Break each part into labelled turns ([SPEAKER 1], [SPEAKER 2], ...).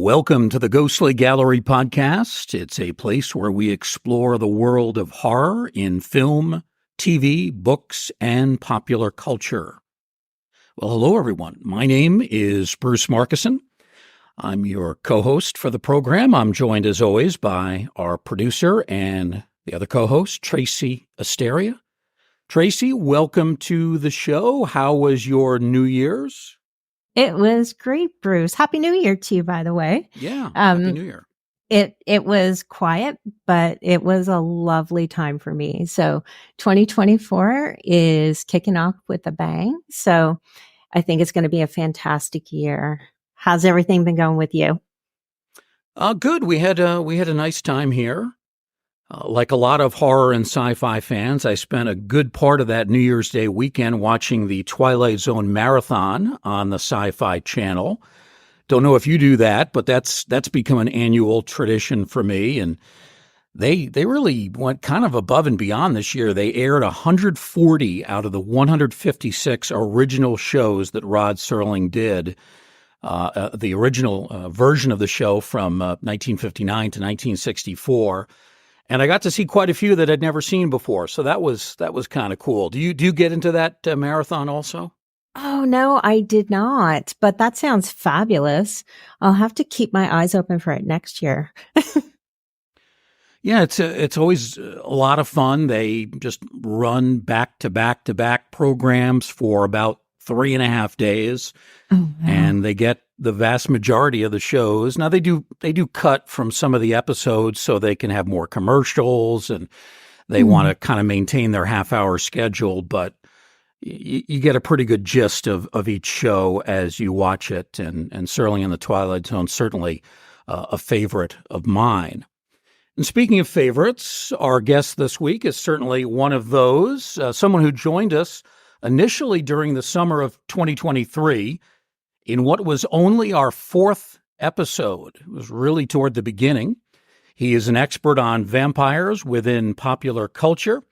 [SPEAKER 1] Welcome to the Ghostly Gallery podcast. It's a place where we explore the world of horror in film, TV, books, and popular culture. Well, hello, everyone. My name is Bruce Markison. I'm your co-host for the program. I'm joined, as always, by our producer and the other co-host, Tracy Asteria. Tracy, welcome to the show. How was your New Year's?
[SPEAKER 2] It was great, Bruce. Happy New Year to you, by the way.
[SPEAKER 1] Yeah, Happy New Year.
[SPEAKER 2] It was quiet, but it was a lovely time for me. So 2024 is kicking off with a bang. So I think it's going to be a fantastic year. How's everything been going with you?
[SPEAKER 1] Good. We had a nice time here. Like a lot of horror and sci-fi fans, I spent a good part of that New Year's Day weekend watching the Twilight Zone marathon on the Sci-Fi Channel. Don't know if you do that, but that's become an annual tradition for me. And they really went kind of above and beyond this year. They aired 140 out of the 156 original shows that Rod Serling did. The original version of the show from 1959 to 1964. And I got to see quite a few that I'd never seen before. So that was kind of cool. Do you get into that marathon also?
[SPEAKER 2] Oh, no, I did not. But that sounds fabulous. I'll have to keep my eyes open for it next year.
[SPEAKER 1] Yeah, it's always a lot of fun. They just run back to back programs for about 3.5 days.
[SPEAKER 2] Oh, wow.
[SPEAKER 1] And they get the vast majority of the shows. Now they do cut from some of the episodes so they can have more commercials, and they want to kind of maintain their half-hour schedule, but you get a pretty good gist of each show as you watch it. And Serling and the Twilight Zone, certainly a favorite of mine. And speaking of favorites, our guest this week is certainly one of those, someone who joined us initially during the summer of 2023 in what was only our 4th episode. It was really toward the beginning. He is an expert on vampires within popular culture.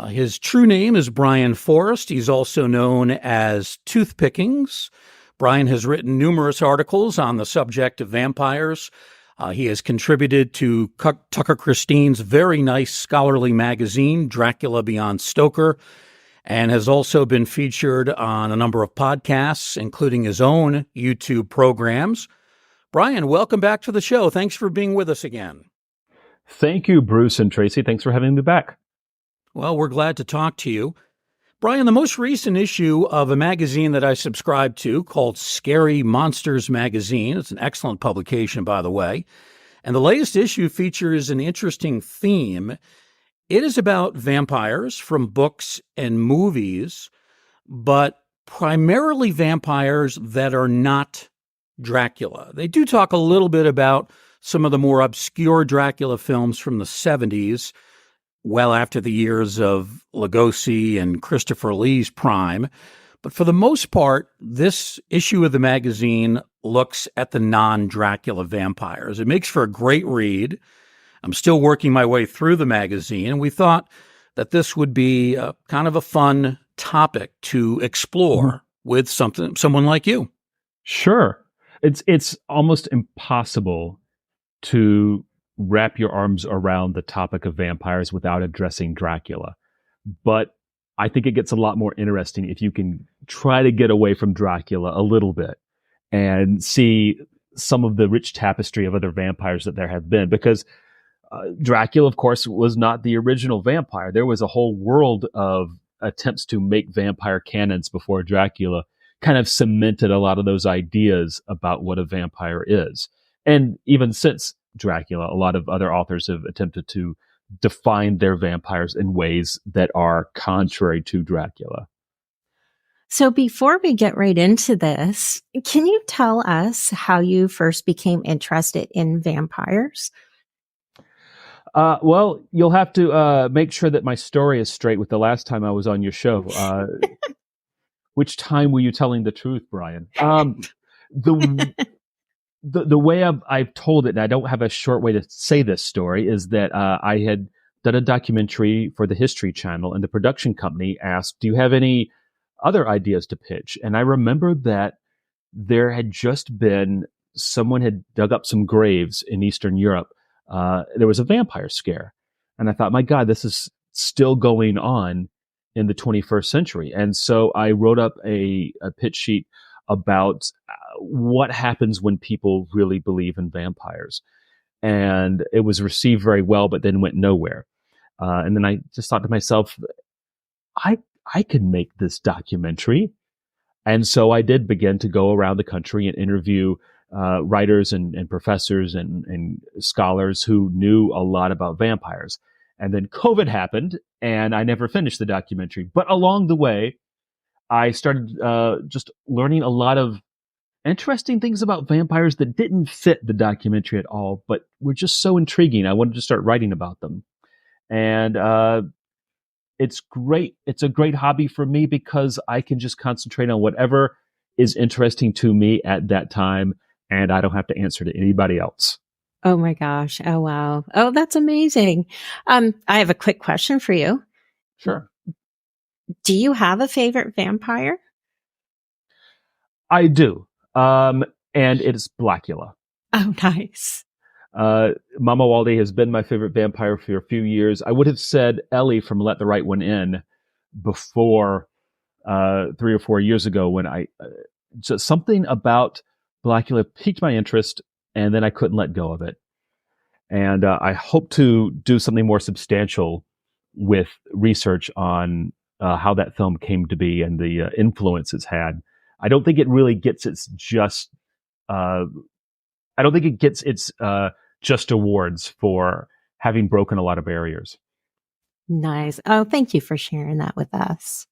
[SPEAKER 1] His true name is Brian Forrest. He's also known as Toothpickings. Brian has written numerous articles on the subject of vampires. He has contributed to Tucker Christine's very nice scholarly magazine, Dracula Beyond Stoker, and has also been featured on a number of podcasts, including his own YouTube programs. Brian, welcome back to the show. Thanks for being with us again.
[SPEAKER 3] Thank you, Bruce and Tracy. Thanks for having me back.
[SPEAKER 1] Well, we're glad to talk to you. Brian, the most recent issue of a magazine that I subscribe to called Scary Monsters Magazine, it's an excellent publication, by the way, and the latest issue features an interesting theme. It is about vampires from books and movies, but primarily vampires that are not Dracula. They do talk a little bit about some of the more obscure Dracula films from the 70s, well after the years of Lugosi and Christopher Lee's prime. But for the most part, this issue of the magazine looks at the non-Dracula vampires. It makes for a great read. I'm still working my way through the magazine, and we thought that this would be kind of a fun topic to explore with someone like you.
[SPEAKER 3] Sure. It's almost impossible to wrap your arms around the topic of vampires without addressing Dracula. But I think it gets a lot more interesting if you can try to get away from Dracula a little bit and see some of the rich tapestry of other vampires that there have been, because Dracula, of course, was not the original vampire. There was a whole world of attempts to make vampire canons before Dracula kind of cemented a lot of those ideas about what a vampire is. And even since Dracula, a lot of other authors have attempted to define their vampires in ways that are contrary to Dracula.
[SPEAKER 2] So before we get right into this, can you tell us how you first became interested in vampires?
[SPEAKER 3] Well, you'll have to make sure that my story is straight with the last time I was on your show. Which time were you telling the truth, Brian? The way I've told it, and I don't have a short way to say this story, is that I had done a documentary for the History Channel, and the production company asked, do you have any other ideas to pitch? And I remember that there had just been someone had dug up some graves in Eastern Europe. There was a vampire scare. And I thought, my God, this is still going on in the 21st century. And so I wrote up a pitch sheet about what happens when people really believe in vampires. And it was received very well, but then went nowhere. And then I just thought to myself, I could make this documentary. And so I did begin to go around the country and interview writers and professors and scholars who knew a lot about vampires. And then COVID happened, and I never finished the documentary. But along the way, I started just learning a lot of interesting things about vampires that didn't fit the documentary at all, but were just so intriguing. I wanted to start writing about them. And it's great. It's a great hobby for me because I can just concentrate on whatever is interesting to me at that time, and I don't have to answer to anybody else.
[SPEAKER 2] Oh my gosh. Oh, wow. Oh, that's amazing. I have a quick question for you.
[SPEAKER 3] Sure.
[SPEAKER 2] Do you have a favorite vampire?
[SPEAKER 3] I do. And it's Blackula.
[SPEAKER 2] Oh, nice.
[SPEAKER 3] Mama Walde has been my favorite vampire for a few years. I would have said Ellie from Let the Right One In before 3 or 4 years ago when just something about Blackula piqued my interest, and then I couldn't let go of it. And I hope to do something more substantial with research on how that film came to be and the influence it's had. I don't think it really gets its just. I don't think it gets its just awards for having broken a lot of barriers.
[SPEAKER 2] Nice. Oh, thank you for sharing that with us.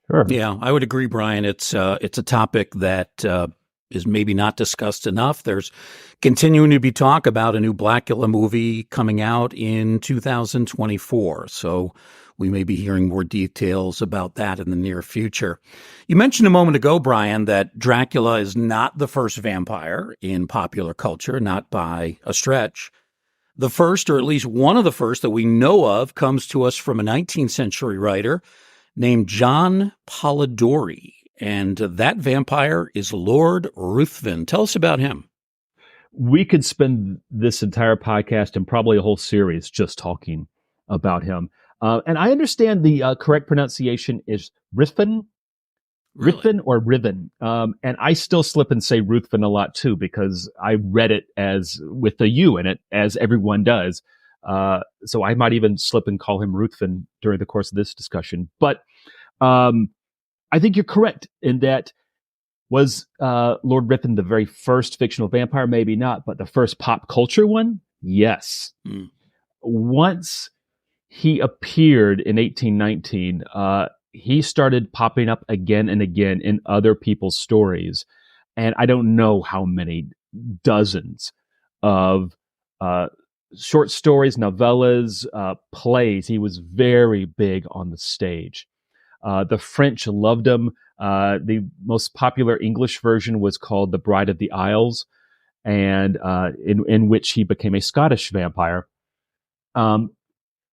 [SPEAKER 3] Sure.
[SPEAKER 1] Yeah, I would agree, Brian. It's a topic that is maybe not discussed enough. There's continuing to be talk about a new Blackula movie coming out in 2024. So we may be hearing more details about that in the near future. You mentioned a moment ago, Brian, that Dracula is not the first vampire in popular culture, not by a stretch. The first, or at least one of the first that we know of, comes to us from a 19th century writer named John Polidori. And that vampire is Lord Ruthven. Tell us about him.
[SPEAKER 3] We could spend this entire podcast and probably a whole series just talking about him. And I understand the correct pronunciation is Ruthven.
[SPEAKER 1] Really?
[SPEAKER 3] Ruthven or Riven. And I still slip and say Ruthven a lot too, because I read it as with the U in it, as everyone does. So I might even slip and call him Ruthven during the course of this discussion. But I think you're correct in that was Lord Ruthven the very first fictional vampire? Maybe not, but the first pop culture one? Yes. Once he appeared in 1819, he started popping up again and again in other people's stories. And I don't know how many dozens of short stories, novellas, plays. He was very big on the stage. The French loved him. The most popular English version was called The Bride of the Isles, and in which he became a Scottish vampire.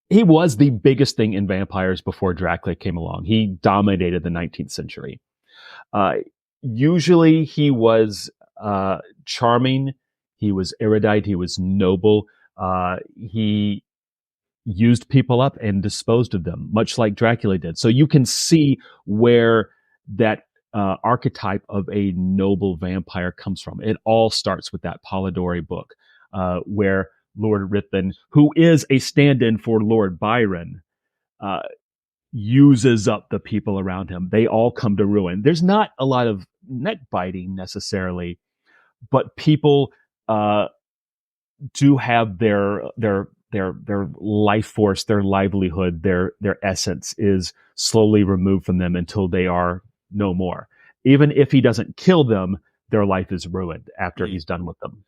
[SPEAKER 3] He was the biggest thing in vampires before Dracula came along. He dominated the 19th century. Usually he was charming. He was erudite. He was noble. He used people up and disposed of them, much like Dracula did. So you can see where that archetype of a noble vampire comes from. It all starts with that Polidori book, where Lord Ruthven, who is a stand-in for Lord Byron, uses up the people around him. They all come to ruin. There's not a lot of neck biting necessarily, but people do have their life force, their livelihood, their essence is slowly removed from them until they are no more. Even if he doesn't kill them, their life is ruined after he's done with them.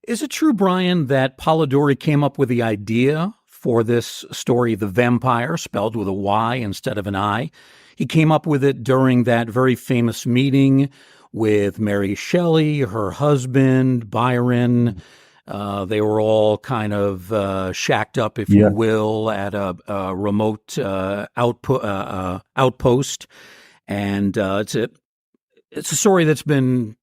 [SPEAKER 1] Is it true, Brian, that Polidori came up with the idea for this story, The Vampire, spelled with a Y instead of an I? He came up with it during that very famous meeting with Mary Shelley, her husband, Byron. They were all kind of shacked up, if you will, at a remote outpost. And it's a story that's been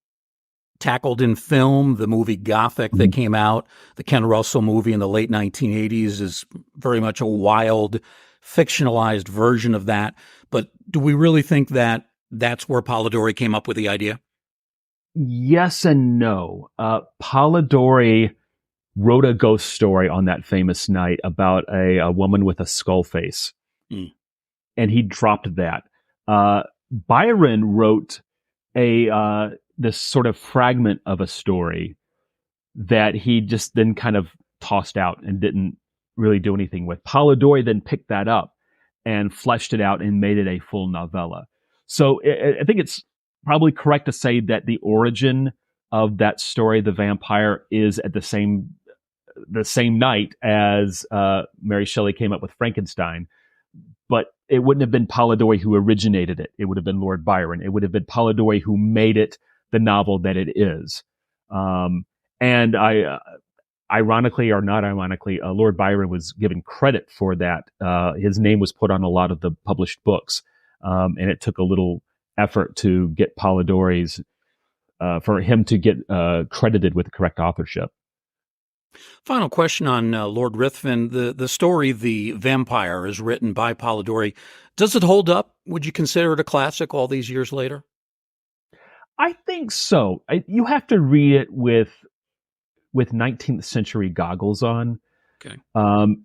[SPEAKER 1] tackled in film. The movie Gothic that came out, the Ken Russell movie in the late 1980s, is very much a wild, fictionalized version of that. But do we really think that that's where Polidori came up with the idea?
[SPEAKER 3] Yes and no. Polidori wrote a ghost story on that famous night about a woman with a skull face.
[SPEAKER 1] Mm.
[SPEAKER 3] And he dropped that. Byron wrote this sort of fragment of a story that he just then kind of tossed out and didn't really do anything with. Polidori then picked that up and fleshed it out and made it a full novella. So I think it's probably correct to say that the origin of that story, The Vampire, is at the same night as Mary Shelley came up with Frankenstein. But it wouldn't have been Polidori who originated it. It would have been Lord Byron. It would have been Polidori who made it the novel that it is. And ironically or not ironically, Lord Byron was given credit for that. His name was put on a lot of the published books. And it took a little effort to get Polidori's, for him to get credited with the correct authorship.
[SPEAKER 1] Final question on Lord Ruthven. The story, The Vampire, is written by Polidori. Does it hold up? Would you consider it a classic all these years later?
[SPEAKER 3] I think so. You have to read it with 19th century goggles on.
[SPEAKER 1] Okay.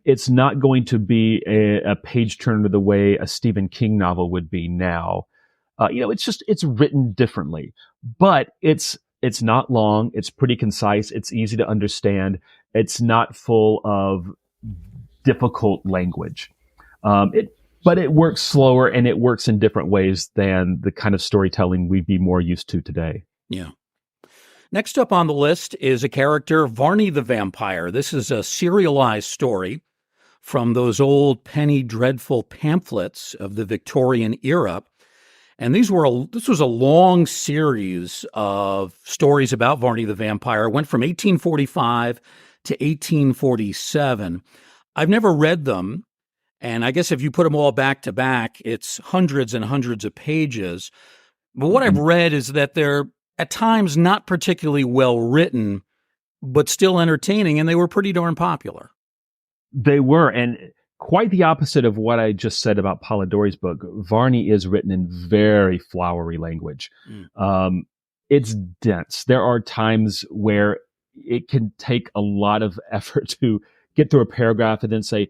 [SPEAKER 3] It's not going to be a page turner the way a Stephen King novel would be now. It's written differently, but it's not long. It's pretty concise. It's easy to understand. It's not full of difficult language. But it works slower and it works in different ways than the kind of storytelling we'd be more used to today.
[SPEAKER 1] Yeah. Next up on the list is a character, Varney the Vampire. This is a serialized story from those old penny dreadful pamphlets of the Victorian era. And this was a long series of stories about Varney the Vampire. It went from 1845 to 1847. I've never read them, and I guess if you put them all back to back, it's hundreds and hundreds of pages. But what I've read is that they're at times not particularly well written, but still entertaining, and they were pretty darn popular.
[SPEAKER 3] They were, and quite the opposite of what I just said about Polidori's book. Varney is written in very flowery language. It's dense. There are times where it can take a lot of effort to get through a paragraph and then say,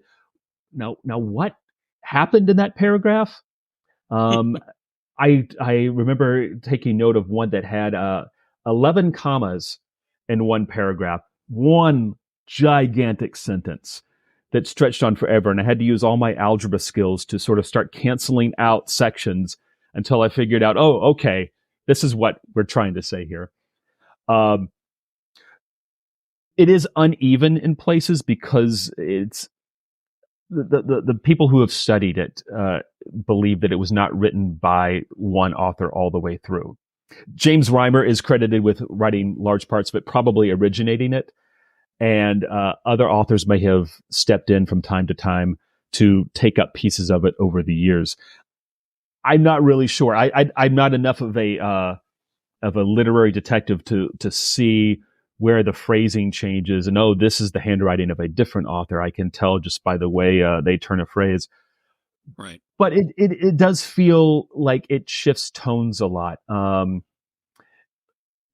[SPEAKER 3] now what happened in that paragraph? I remember taking note of one that had 11 commas in one paragraph, one gigantic sentence that stretched on forever. And I had to use all my algebra skills to sort of start canceling out sections until I figured out, oh, okay, this is what we're trying to say here. It is uneven in places because it's the people who have studied it believe that it was not written by one author all the way through. James Reimer is credited with writing large parts of it, probably originating it. And other authors may have stepped in from time to time to take up pieces of it over the years. I'm not really sure. I'm not enough of a literary detective to see where the phrasing changes. And this is the handwriting of a different author. I can tell just by the way they turn a phrase.
[SPEAKER 1] Right.
[SPEAKER 3] But it does feel like it shifts tones a lot.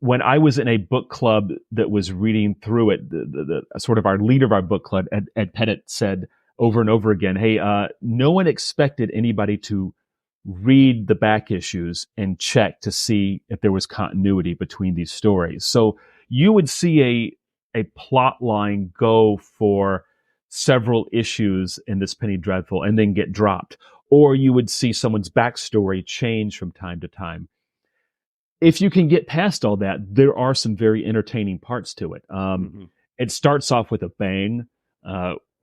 [SPEAKER 3] When I was in a book club that was reading through it, the sort of our leader of our book club, Ed Pettit, said over and over again, hey, no one expected anybody to read the back issues and check to see if there was continuity between these stories. So you would see a plot line go for several issues in this Penny Dreadful and then get dropped. Or you would see someone's backstory change from time to time. If you can get past all that, there are some very entertaining parts to it. It starts off with a bang.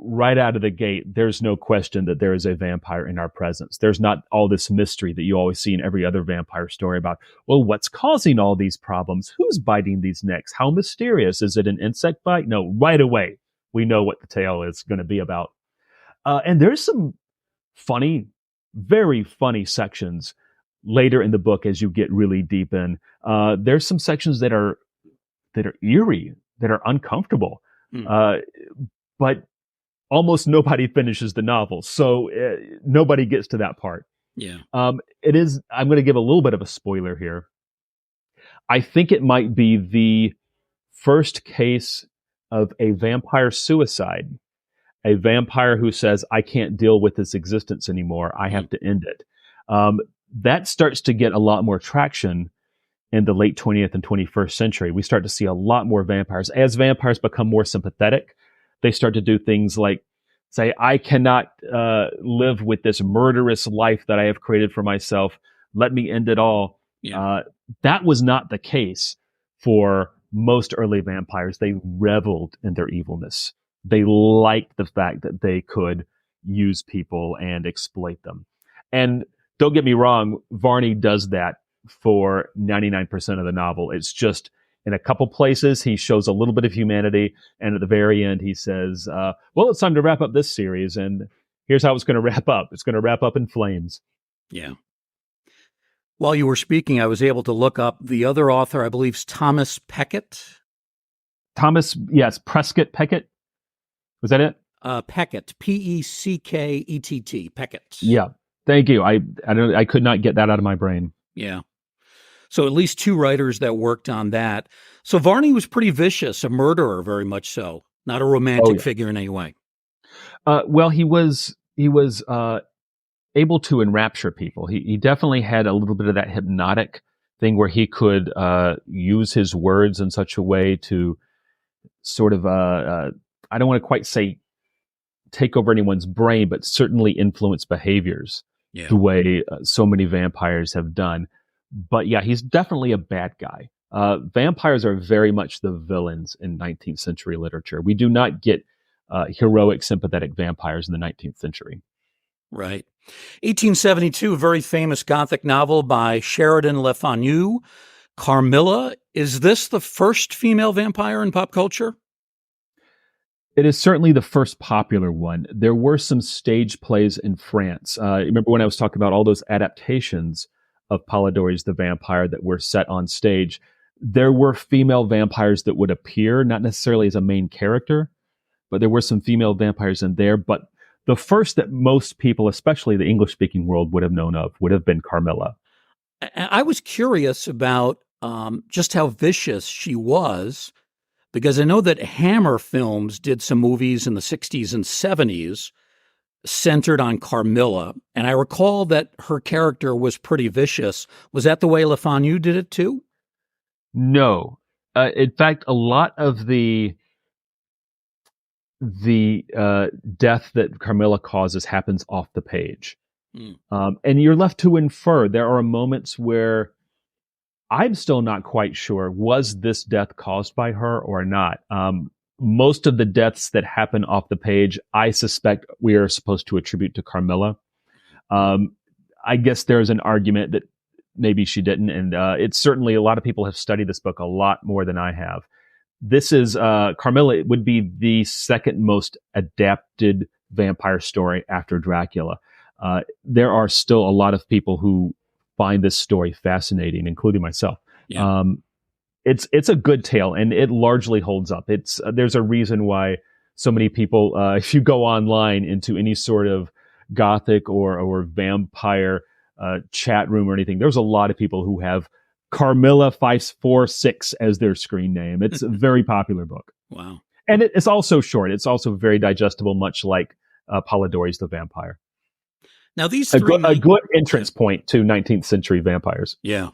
[SPEAKER 3] Right out of the gate, there's no question that there is a vampire in our presence. There's not all this mystery that you always see in every other vampire story about, well, what's causing all these problems? Who's biting these necks? How mysterious? Is it an insect bite? No, right away, we know what the tale is going to be about. And there's some funny, very funny sections later in the book as you get really deep in. There's some sections that are that are eerie, that are uncomfortable.
[SPEAKER 1] Mm.
[SPEAKER 3] But almost nobody finishes the novel, so nobody gets to that part.
[SPEAKER 1] Yeah.
[SPEAKER 3] It is. I'm going to give a little bit of a spoiler here. I think it might be the first case of a vampire suicide. A vampire who says, I can't deal with this existence anymore. I have to end it. That starts to get a lot more traction in the late 20th and 21st century. We start to see a lot more vampires. As vampires become more sympathetic, they start to do things like say, I cannot live with this murderous life that I have created for myself. Let me end it all.
[SPEAKER 1] Yeah.
[SPEAKER 3] That was not the case for most early vampires. They reveled in their evilness. They liked the fact that they could use people and exploit them. And don't get me wrong, Varney does that for 99% of the novel. It's just in a couple places, he shows a little bit of humanity. And at the very end, he says, well, it's time to wrap up this series. And here's how it's going to wrap up. It's going to wrap up in flames.
[SPEAKER 1] Yeah. While you were speaking, I was able to look up the other author, I believe, is Thomas Peckett.
[SPEAKER 3] Prescott Peckett. Was that it?
[SPEAKER 1] Peckett, Peckett, Peckett.
[SPEAKER 3] Yeah. Thank you. I could not get that out of my brain.
[SPEAKER 1] Yeah. So at least two writers that worked on that. So Varney was pretty vicious, a murderer, very much so. Not a romantic figure in any way.
[SPEAKER 3] Well, he was able to enrapture people. He definitely had a little bit of that hypnotic thing where he could use his words in such a way to sort of, I don't want to quite say take over anyone's brain, but certainly influence behaviors the way so many vampires have done. But yeah, he's definitely a bad guy. Vampires are very much the villains in 19th century literature. We do not get heroic, sympathetic vampires in the 19th century.
[SPEAKER 1] Right. 1872, a very famous Gothic novel by Sheridan Le Fanu, Carmilla. Is this the first female vampire in pop culture?
[SPEAKER 3] It is certainly the first popular one. There were some stage plays in France. Remember when I was talking about all those adaptations of Polidori's The Vampire that were set on stage? There were female vampires that would appear, not necessarily as a main character, but there were some female vampires in there. But the first that most people, especially the English-speaking world, would have known of would have been Carmilla.
[SPEAKER 1] I was curious about just how vicious she was, because I know that Hammer Films did some movies in the 60s and 70s centered on Carmilla, and I recall that her character was pretty vicious. Was that the way Le Fanu did it too?
[SPEAKER 3] No. In fact, a lot of the death that Carmilla causes happens off the page. And you're left to infer. There are moments where I'm still not quite sure, was this death caused by her or not? Most of the deaths that happen off the page, I suspect we are supposed to attribute to Carmilla. I guess there's an argument that maybe she didn't. And it's certainly, a lot of people have studied this book a lot more than I have. This is, Carmilla, it would be the second most adapted vampire story after Dracula. There are still a lot of people who find this story fascinating, including myself.
[SPEAKER 1] Yeah.
[SPEAKER 3] It's a good tale, and it largely holds up. There's a reason why so many people, if you go online into any sort of Gothic or vampire chat room or anything, there's a lot of people who have Carmilla 546 as their screen name. It's a very popular book.
[SPEAKER 1] Wow.
[SPEAKER 3] And it's also short. It's also very digestible, much like Polidori's The Vampire.
[SPEAKER 1] Now, these
[SPEAKER 3] a
[SPEAKER 1] three...
[SPEAKER 3] good entrance point to 19th century vampires.
[SPEAKER 1] Yeah.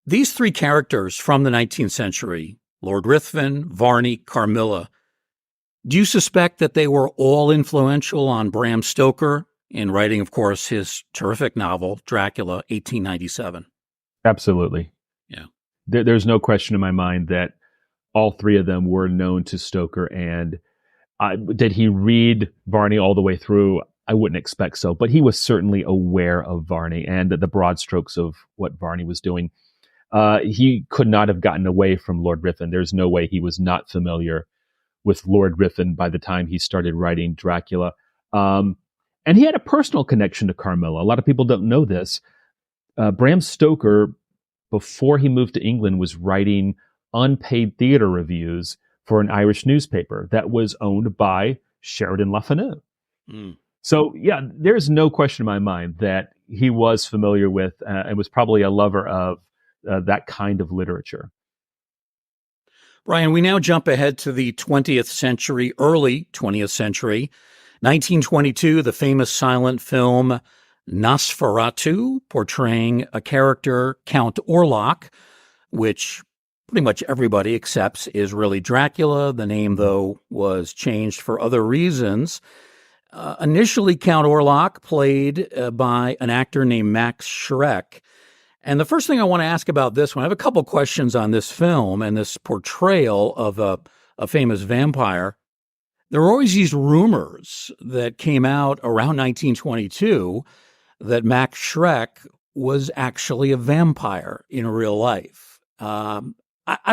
[SPEAKER 1] These three characters from the 19th century, Lord Ruthven, Varney, Carmilla, do you suspect that they were all influential on Bram Stoker in writing, of course, his terrific novel, Dracula, 1897?
[SPEAKER 3] Absolutely.
[SPEAKER 1] Yeah.
[SPEAKER 3] There's no question in my mind that all three of them were known to Stoker. And did he read Varney all the way through? I wouldn't expect so, but he was certainly aware of Varney and the broad strokes of what Varney was doing. He could not have gotten away from Lord Ruthven. There's no way he was not familiar with Lord Ruthven by the time he started writing Dracula. And he had a personal connection to Carmilla. A lot of people don't know this. Bram Stoker, before he moved to England, was writing unpaid theater reviews for an Irish newspaper that was owned by Sheridan Le Fanu. So, yeah, there's no question in my mind that he was familiar with and was probably a lover of that kind of literature.
[SPEAKER 1] Brian, we now jump ahead to the 20th century, early 20th century. 1922, the famous silent film Nosferatu, portraying a character, Count Orlok, which pretty much everybody accepts is really Dracula. The name, though, was changed for other reasons. Initially, Count Orlok, played by an actor named Max Schreck. And the first thing I want to ask about this one, I have a couple questions on this film and this portrayal of a famous vampire. There were always these rumors that came out around 1922 that Max Schreck was actually a vampire in real life. I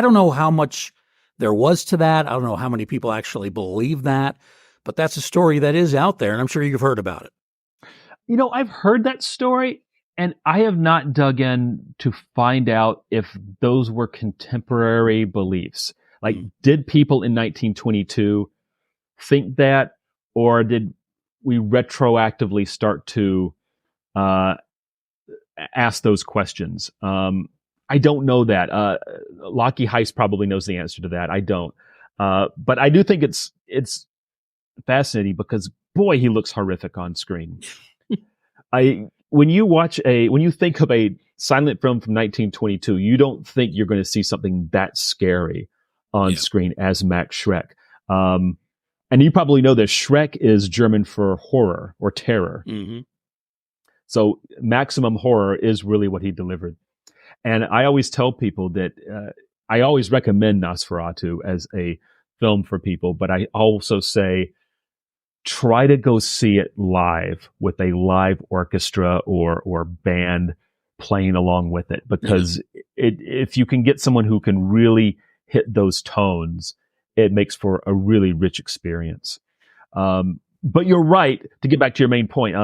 [SPEAKER 1] don't know how much there was to that. I don't know how many people actually believe that, but that's a story that is out there, and I'm sure you've heard about it.
[SPEAKER 3] You know, I've heard that story, and I have not dug in to find out if those were contemporary beliefs. Like, did people in 1922 think that, or did we retroactively start to ask those questions? I don't know that. Lockie Heist probably knows the answer to that. I don't. But I do think it's fascinating because, boy, he looks horrific on screen. When you think of a silent film from 1922, you don't think you're going to see something that scary on screen as Max Schreck. And you probably know that Schreck is German for horror or terror. Mm-hmm. So maximum horror is really what he delivered. And I always tell people that I always recommend Nosferatu as a film for people, but I also say try to go see it live with a live orchestra or band playing along with it, because if you can get someone who can really hit those tones, it makes for a really rich experience. But you're right, to get back to your main point,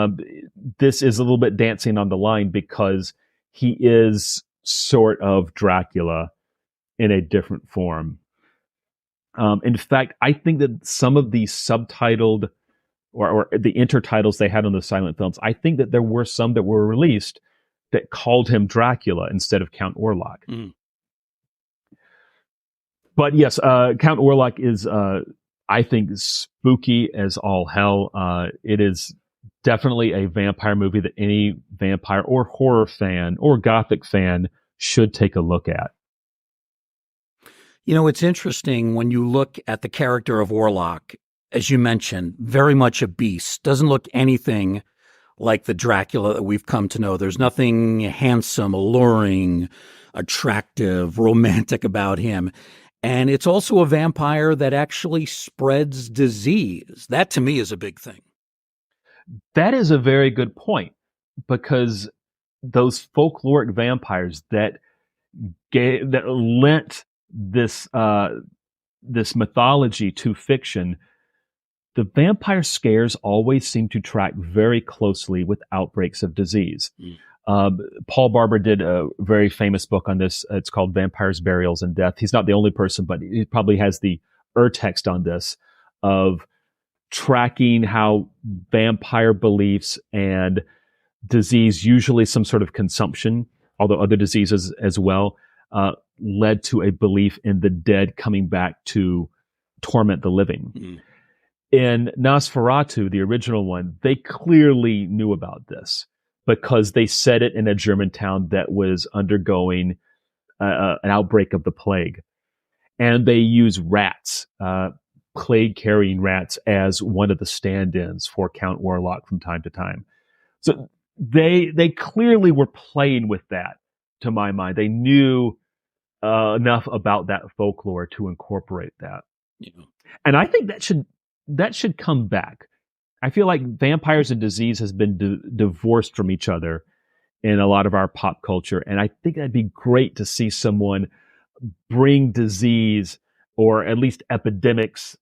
[SPEAKER 3] this is a little bit dancing on the line because he is sort of Dracula in a different form. In fact, I think that some of the subtitled or the intertitles they had on the silent films, I think that there were some that were released that called him Dracula instead of Count Orlok. Mm. But yes, Count Orlok is, I think, spooky as all hell. It is definitely a vampire movie that any vampire or horror fan or gothic fan should take a look at.
[SPEAKER 1] You know, it's interesting when you look at the character of Orlok, as you mentioned, very much a beast. Doesn't look anything like the Dracula that we've come to know. There's nothing handsome, alluring, attractive, romantic about him. And it's also a vampire that actually spreads disease. That, to me, is a big thing.
[SPEAKER 3] That is a very good point, because those folkloric vampires that lent this mythology to fiction, the vampire scares always seem to track very closely with outbreaks of disease. Paul Barber did a very famous book on this. It's called Vampires, Burials, and Death. He's not the only person, but he probably has the text on this of tracking how vampire beliefs and disease, usually some sort of consumption, although other diseases as well, led to a belief in the dead coming back to torment the living. Mm. In Nosferatu, the original one, they clearly knew about this because they set it in a German town that was undergoing an outbreak of the plague. And they use rats, plague-carrying rats, as one of the stand-ins for Count Orlok from time to time. So they clearly were playing with that, to my mind. They knew enough about that folklore to incorporate that. Yeah. And I think that should come back. I feel like vampires and disease has been divorced from each other in a lot of our pop culture. And I think that'd be great to see someone bring disease, or at least epidemics.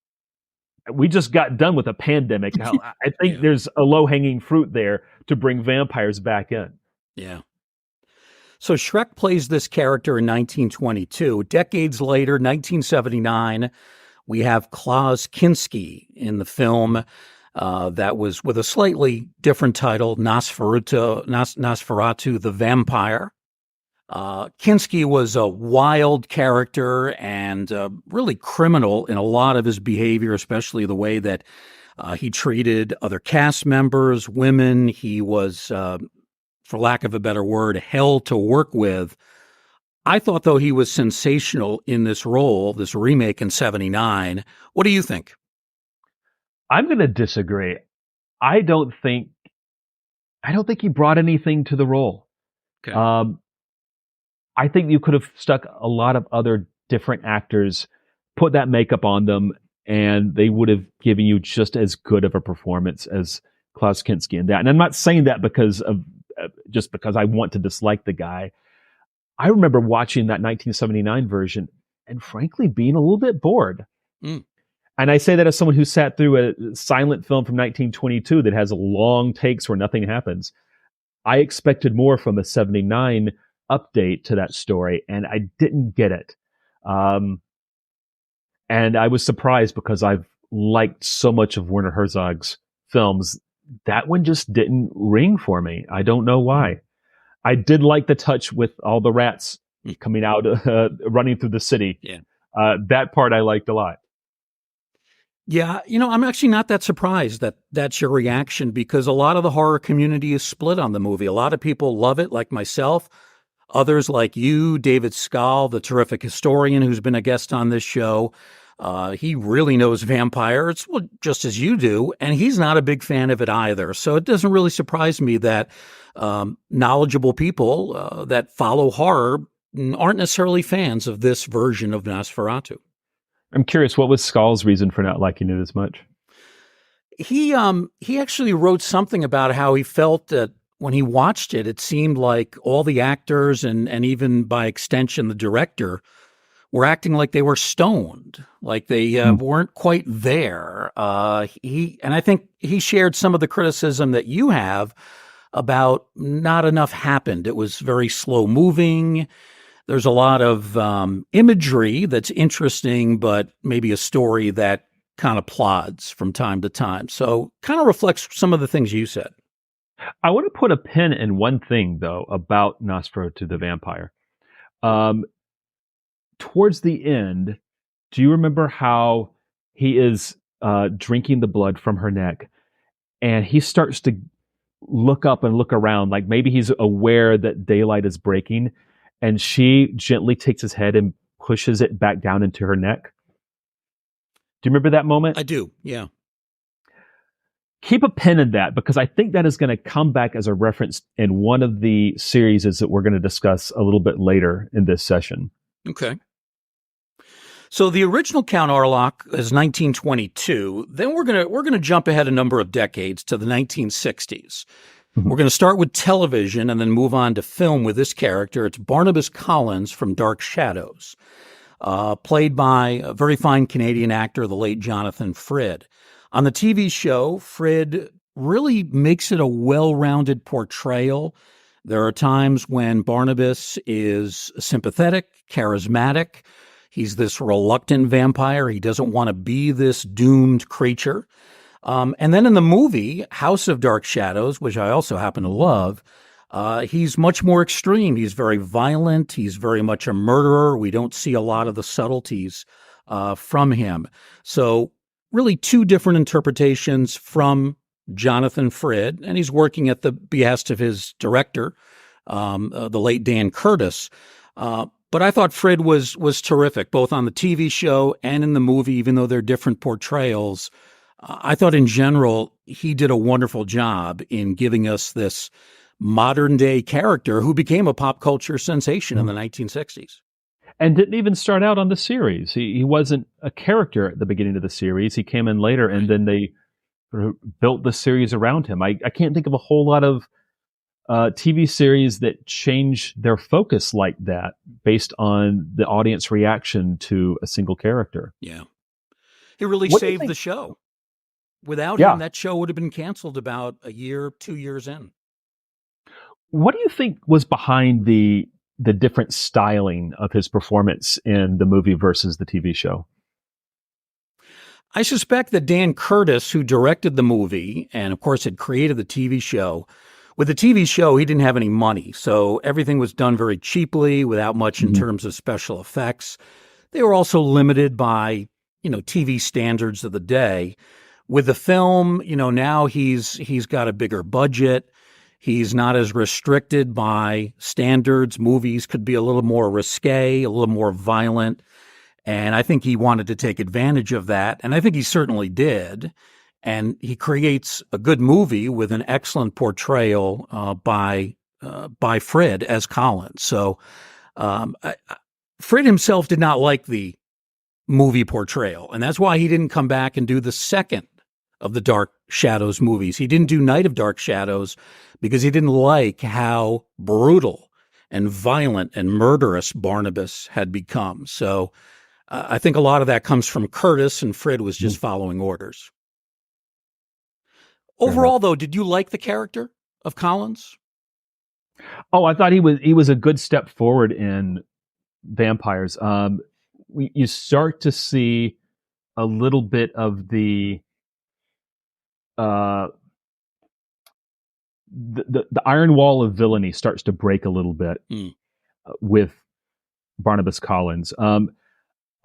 [SPEAKER 3] We just got done with a pandemic. I think there's a low-hanging fruit there to bring vampires back in.
[SPEAKER 1] Yeah. So Shrek plays this character in 1922. Decades later, 1979, we have Klaus Kinski in the film that was with a slightly different title, Nosferatu the Vampire. Kinski was a wild character and really criminal in a lot of his behavior, especially the way that he treated other cast members, women. He was, for lack of a better word, hell to work with. I thought, though, he was sensational in this role, this remake in '79. What do you think?
[SPEAKER 3] I'm going to disagree. I don't think he brought anything to the role.
[SPEAKER 1] Okay.
[SPEAKER 3] I think you could have stuck a lot of other different actors, put that makeup on them, and they would have given you just as good of a performance as Klaus Kinski in that. And I'm not saying that because of just because I want to dislike the guy. I remember watching that 1979 version and frankly being a little bit bored.
[SPEAKER 1] Mm.
[SPEAKER 3] And I say that as someone who sat through a silent film from 1922 that has long takes where nothing happens. I expected more from a 79 update to that story, and I didn't get it. And I was surprised because I've liked so much of Werner Herzog's films. That one just didn't ring for me. I don't know why. I did like the touch with all the rats coming out, running through the city.
[SPEAKER 1] Yeah.
[SPEAKER 3] That part I liked a lot.
[SPEAKER 1] Yeah, I'm actually not that surprised that that's your reaction because a lot of the horror community is split on the movie. A lot of people love it, like myself. Others like you, David Skal, the terrific historian who's been a guest on this show. He really knows vampires, well, just as you do, and he's not a big fan of it either. So it doesn't really surprise me that knowledgeable people that follow horror aren't necessarily fans of this version of Nosferatu.
[SPEAKER 3] I'm curious, what was Skal's reason for not liking it as much?
[SPEAKER 1] He actually wrote something about how he felt that when he watched it, it seemed like all the actors and even by extension the director were acting like they were stoned, like they weren't quite there. And I think he shared some of the criticism that you have about not enough happened. It was very slow moving. There's a lot of imagery that's interesting, but maybe a story that kind of plods from time to time. So kind of reflects some of the things you said.
[SPEAKER 3] I want to put a pin in one thing, though, about Nosferatu the Vampire. Towards the end, do you remember how he is drinking the blood from her neck and he starts to look up and look around, like maybe he's aware that daylight is breaking, and she gently takes his head and pushes it back down into her neck? Do you remember that moment?
[SPEAKER 1] I do, yeah.
[SPEAKER 3] Keep a pin in that because I think that is going to come back as a reference in one of the series that we're going to discuss a little bit later in this session.
[SPEAKER 1] Okay. So the original Count Orlok is 1922. Then we're gonna jump ahead a number of decades to the 1960s. We're going to start with television and then move on to film with this character. It's Barnabas Collins from Dark Shadows, played by a very fine Canadian actor, the late Jonathan Frid. On the TV show, Frid really makes it a well-rounded portrayal. There are times when Barnabas is sympathetic, charismatic. He's this reluctant vampire. He doesn't want to be this doomed creature. And then in the movie, House of Dark Shadows, which I also happen to love, he's much more extreme. He's very violent. He's very much a murderer. We don't see a lot of the subtleties from him. So really two different interpretations from Jonathan Frid, and he's working at the behest of his director, the late Dan Curtis. But I thought Frid was terrific, both on the TV show and in the movie, even though they're different portrayals. I thought in general, he did a wonderful job in giving us this modern day character who became a pop culture sensation in the 1960s.
[SPEAKER 3] And didn't even start out on the series. He wasn't a character at the beginning of the series. He came in later, and then they built the series around him. I can't think of a whole lot of TV series that change their focus like that based on the audience reaction to a single character.
[SPEAKER 1] Yeah. He really
[SPEAKER 3] What
[SPEAKER 1] saved the show. Without
[SPEAKER 3] Yeah.
[SPEAKER 1] him, that show would have been canceled about a year, 2 years in.
[SPEAKER 3] What do you think was behind the different styling of his performance in the movie versus the TV show?
[SPEAKER 1] I suspect that Dan Curtis, who directed the movie and, of course, had created the TV show, with the TV show, he didn't have any money. So everything was done very cheaply without much in terms of special effects. They were also limited by, TV standards of the day. With the film, now he's got a bigger budget. He's not as restricted by standards. Movies could be a little more risque, a little more violent. And I think he wanted to take advantage of that. And I think he certainly did. And he creates a good movie with an excellent portrayal by Fred as Collins. So Fred himself did not like the movie portrayal. And that's why he didn't come back and do the second of the Dark Shadows movies. He didn't do Night of Dark Shadows because he didn't like how brutal and violent and murderous Barnabas had become. So I think a lot of that comes from Curtis, and Fred was just following orders. Overall, though, did you like the character of Collins?
[SPEAKER 3] Oh, I thought he was a good step forward in vampires. You start to see a little bit of the iron wall of villainy starts to break a little bit with Barnabas Collins.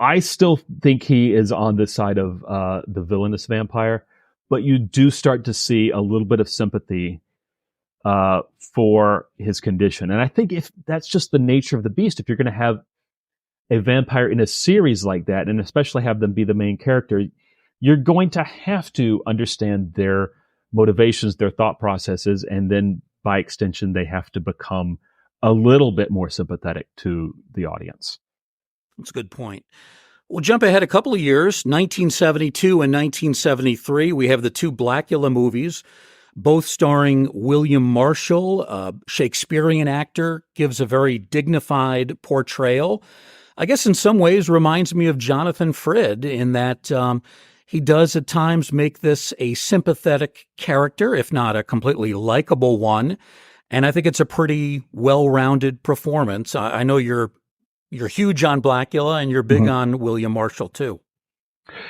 [SPEAKER 3] I still think he is on the side of the villainous vampire, but you do start to see a little bit of sympathy for his condition. And I think if that's just the nature of the beast, if you're going to have a vampire in a series like that, and especially have them be the main character, you're going to have to understand their motivations, their thought processes, and then by extension, they have to become a little bit more sympathetic to the audience.
[SPEAKER 1] That's a good point. We'll jump ahead a couple of years, 1972 and 1973. We have the two Blackula movies, both starring William Marshall, a Shakespearean actor, gives a very dignified portrayal. I guess in some ways reminds me of Jonathan Frid in that he does at times make this a sympathetic character, if not a completely likable one. And I think it's a pretty well-rounded performance. I know you're huge on Blackula and you're big on William Marshall too.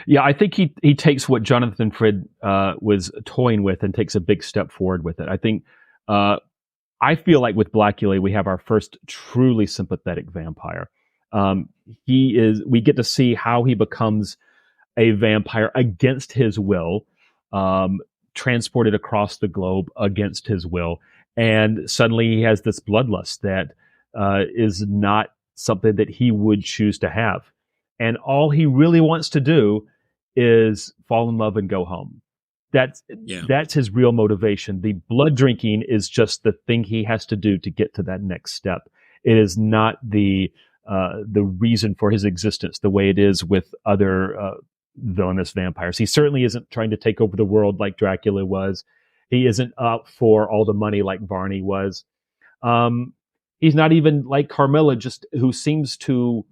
[SPEAKER 3] Yeah, I think he takes what Jonathan Frid was toying with and takes a big step forward with it. I think I feel like with Blackula we have our first truly sympathetic vampire. We get to see how he becomes a vampire against his will, transported across the globe against his will, and suddenly he has this bloodlust that is not something that he would choose to have. And all he really wants to do is fall in love and go home. That's his real motivation. The blood drinking is just the thing he has to do to get to that next step. It is not the reason for his existence the way it is with other villainous vampires. He certainly isn't trying to take over the world like Dracula was. He isn't up for all the money like Varney was. He's not even like Carmilla, who seems to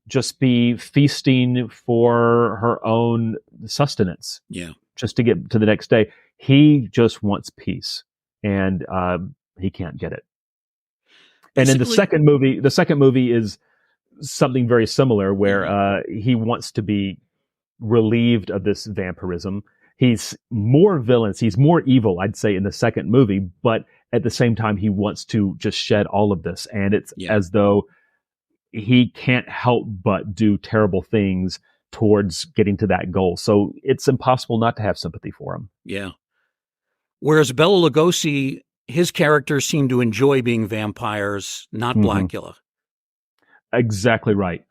[SPEAKER 3] just be feasting for her own sustenance. Yeah. Just to get to the next day. He just wants peace, and he can't get it. And in the second movie is something very similar, where he wants to be relieved of this vampirism. He's more villainous. He's more evil, I'd say, in the second movie, but at the same time, he wants to just shed all of this. And it's as though he can't help but do terrible things towards getting to that goal. So it's impossible not to have sympathy for him. Yeah.
[SPEAKER 1] Whereas Bela Lugosi, his characters seem to enjoy being vampires, not Blackula.
[SPEAKER 3] Exactly right.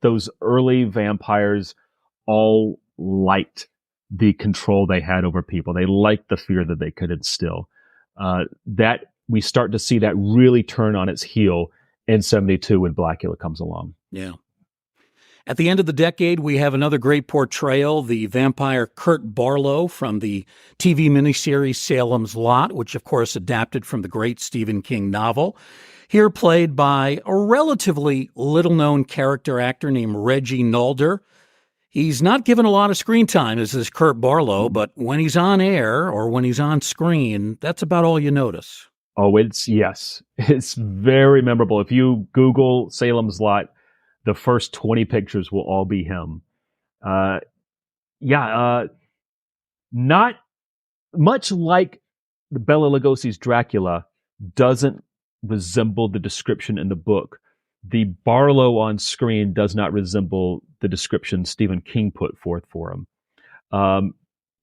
[SPEAKER 3] Those early vampires all liked the control they had over people. They liked the fear that they could instill. That we start to see that really turn on its heel in 72 when Blackula comes along.
[SPEAKER 1] Yeah. At the end of the decade, we have another great portrayal, the vampire Kurt Barlow from the TV miniseries Salem's Lot, which of course adapted from the great Stephen King novel. Here played by a relatively little-known character actor named Reggie Nalder. He's not given a lot of screen time as this Kurt Barlow, but when he's on air or when he's on screen, that's about all you notice.
[SPEAKER 3] Oh, it's very memorable. If you Google Salem's Lot, the first 20 pictures will all be him. Uh, not much like Bela Lugosi's Dracula doesn't resemble the description in the book. The Barlow on screen does not resemble the description Stephen King put forth for him.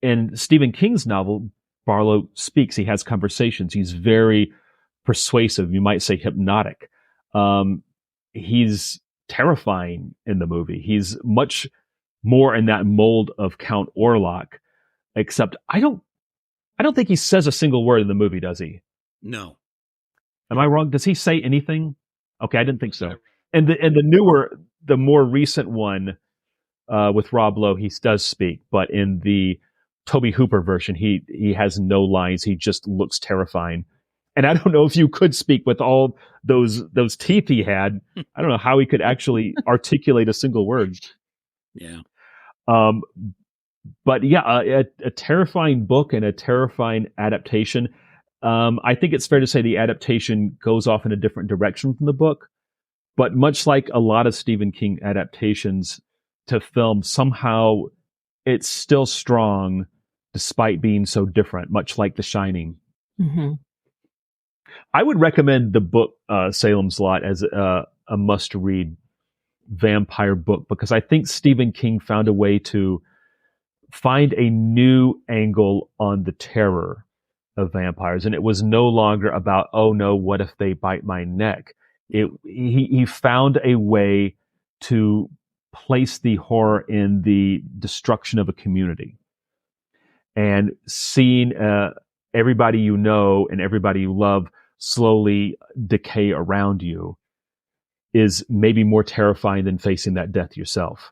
[SPEAKER 3] In Stephen King's novel, Barlow speaks. He has conversations. He's very persuasive. You might say hypnotic. He's terrifying in the movie. He's much more in that mold of Count Orlok, except I don't think he says a single word in the movie, does he?
[SPEAKER 1] No.
[SPEAKER 3] Am I wrong? Does he say anything? Okay, I didn't think so. And the more recent one with Rob Lowe, he does speak, but in the Toby Hooper version, he has no lines. He just looks terrifying. And I don't know if you could speak with all those teeth he had. I don't know how he could actually articulate a single word.
[SPEAKER 1] Yeah.
[SPEAKER 3] But yeah, a terrifying book and a terrifying adaptation. I think it's fair to say the adaptation goes off in a different direction from the book. But much like a lot of Stephen King adaptations to film, somehow it's still strong despite being so different, much like The Shining.
[SPEAKER 2] Mm-hmm.
[SPEAKER 3] I would recommend the book Salem's Lot as a must-read vampire book because I think Stephen King found a way to find a new angle on the terror of vampires. And it was no longer about, oh no, what if they bite my neck? He found a way to place the horror in the destruction of a community. And seeing everybody you know and everybody you love slowly decay around you is maybe more terrifying than facing that death yourself.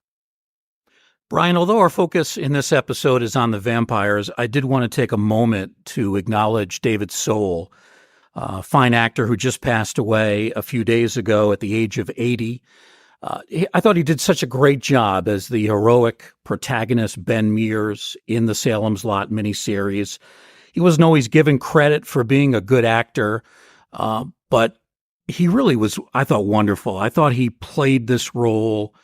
[SPEAKER 1] Brian, although our focus in this episode is on the vampires, I did want to take a moment to acknowledge David Soul, a fine actor who just passed away a few days ago at the age of 80. I thought he did such a great job as the heroic protagonist Ben Mears in the Salem's Lot miniseries. He wasn't always given credit for being a good actor, but he really was, I thought, wonderful. I thought he played this role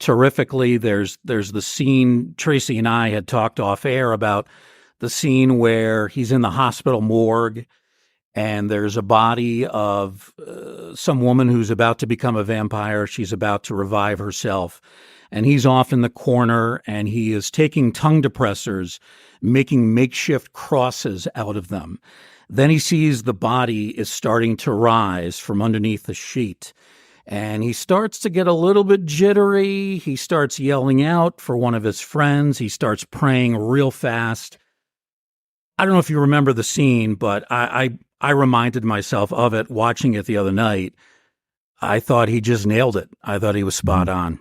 [SPEAKER 1] terrifically. There's the scene, Tracy and I had talked off air about the scene where he's in the hospital morgue and there's a body of some woman who's about to become a vampire. She's about to revive herself. And he's off in the corner and he is taking tongue depressors, making makeshift crosses out of them. Then he sees the body is starting to rise from underneath the sheet. And he starts to get a little bit jittery. He starts yelling out for one of his friends. He starts praying real fast. I don't know if you remember the scene, but I reminded myself of it watching it the other night. I thought he just nailed it. I thought he was spot on.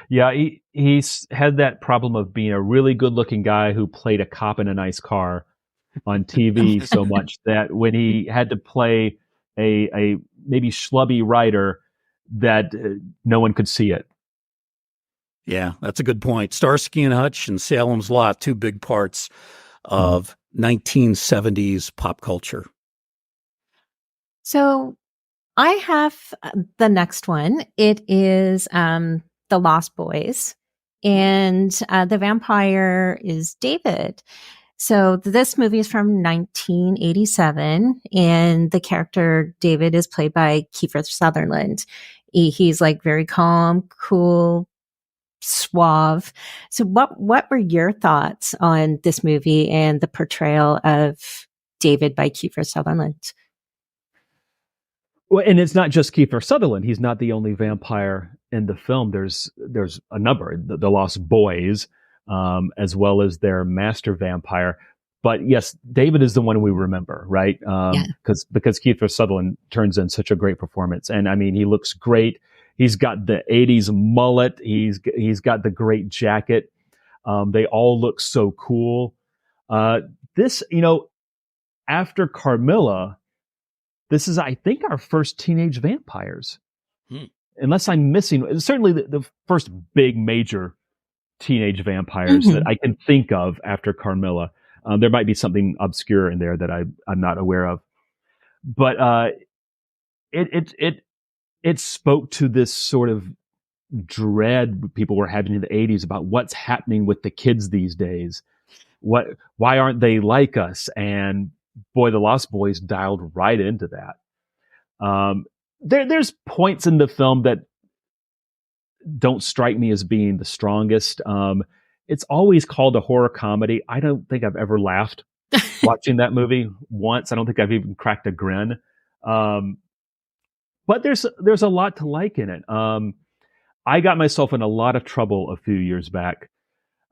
[SPEAKER 3] Yeah, he's had that problem of being a really good-looking guy who played a cop in a nice car on TV so much that when he had to play a maybe schlubby writer, that no one could see it.
[SPEAKER 1] Yeah, that's a good point. Starsky and Hutch and Salem's Lot, two big parts of 1970s pop culture.
[SPEAKER 2] So I have the next one. It is The Lost Boys, and the vampire is David. So this movie is from 1987, and the character David is played by Kiefer Sutherland. He's like very calm, cool, suave. So what were your thoughts on this movie and the portrayal of David by Kiefer Sutherland?
[SPEAKER 3] Well, and it's not just Kiefer Sutherland. He's not the only vampire in the film. There's a number, the Lost Boys, as well as their master vampire. But yes, David is the one we remember, right? Because Kiefer Sutherland turns in such a great performance. And I mean, he looks great. He's got the 80s mullet. He's got the great jacket. They all look so cool. This, after Carmilla, this is, I think, our first teenage vampires. Unless I'm missing, certainly the first big major teenage vampires that I can think of after Carmilla. There might be something obscure in there that I'm not aware of. But it spoke to this sort of dread people were having in the 80s about what's happening with the kids these days. Why aren't they like us? And boy, the Lost Boys dialed right into that. There's points in the film that don't strike me as being the strongest. It's always called a horror comedy. I don't think I've ever laughed watching that movie once. I don't think I've even cracked a grin. But there's a lot to like in it. I got myself in a lot of trouble a few years back.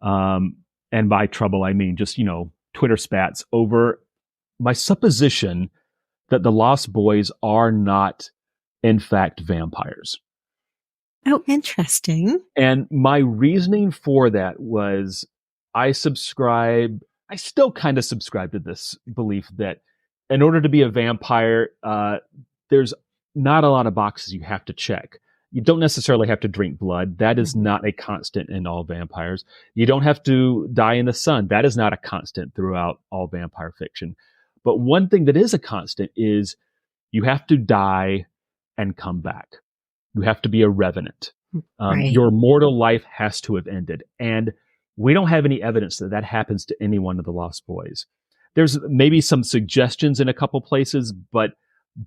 [SPEAKER 3] And by trouble, I mean just, Twitter spats over my supposition that the Lost Boys are not, in fact, vampires.
[SPEAKER 2] Oh, interesting.
[SPEAKER 3] And my reasoning for that was I still kind of subscribe to this belief that in order to be a vampire, there's not a lot of boxes you have to check. You don't necessarily have to drink blood. That is not a constant in all vampires. You don't have to die in the sun. That is not a constant throughout all vampire fiction. But one thing that is a constant is you have to die and come back. You have to be a revenant.
[SPEAKER 2] Right.
[SPEAKER 3] Your mortal life has to have ended. And we don't have any evidence that that happens to any one of the Lost Boys. There's maybe some suggestions in a couple places, but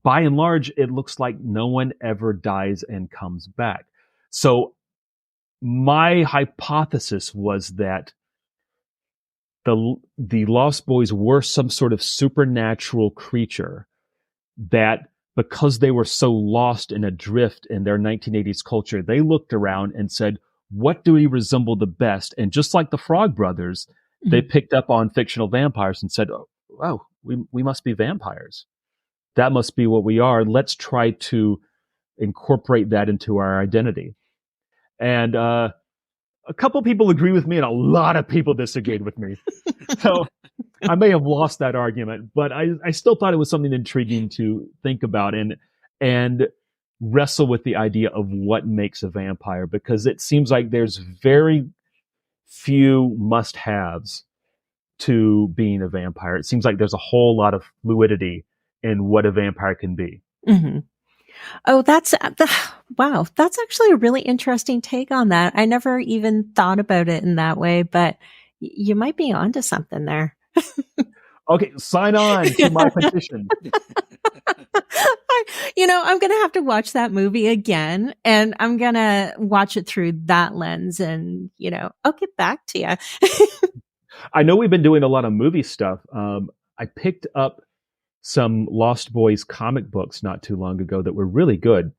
[SPEAKER 3] by and large, it looks like no one ever dies and comes back. So my hypothesis was that the Lost Boys were some sort of supernatural creature that, because they were so lost and adrift in their 1980s culture, they looked around and said, what do we resemble the best? And just like the Frog Brothers, they picked up on fictional vampires and said, oh, we must be vampires. That must be what we are. Let's try to incorporate that into our identity. And a couple people agree with me and a lot of people disagreed with me. So I may have lost that argument, but I still thought it was something intriguing to think about and wrestle with the idea of what makes a vampire, because it seems like there's very few must-haves to being a vampire. It seems like there's a whole lot of fluidity in what a vampire can be.
[SPEAKER 2] Mm-hmm. Oh, wow. That's actually a really interesting take on that. I never even thought about it in that way, but you might be onto something there.
[SPEAKER 3] Okay, sign on to my petition.
[SPEAKER 2] I'm going to have to watch that movie again, and I'm going to watch it through that lens, and, I'll get back to you.
[SPEAKER 3] I know we've been doing a lot of movie stuff. I picked up some Lost Boys comic books not too long ago that were really good.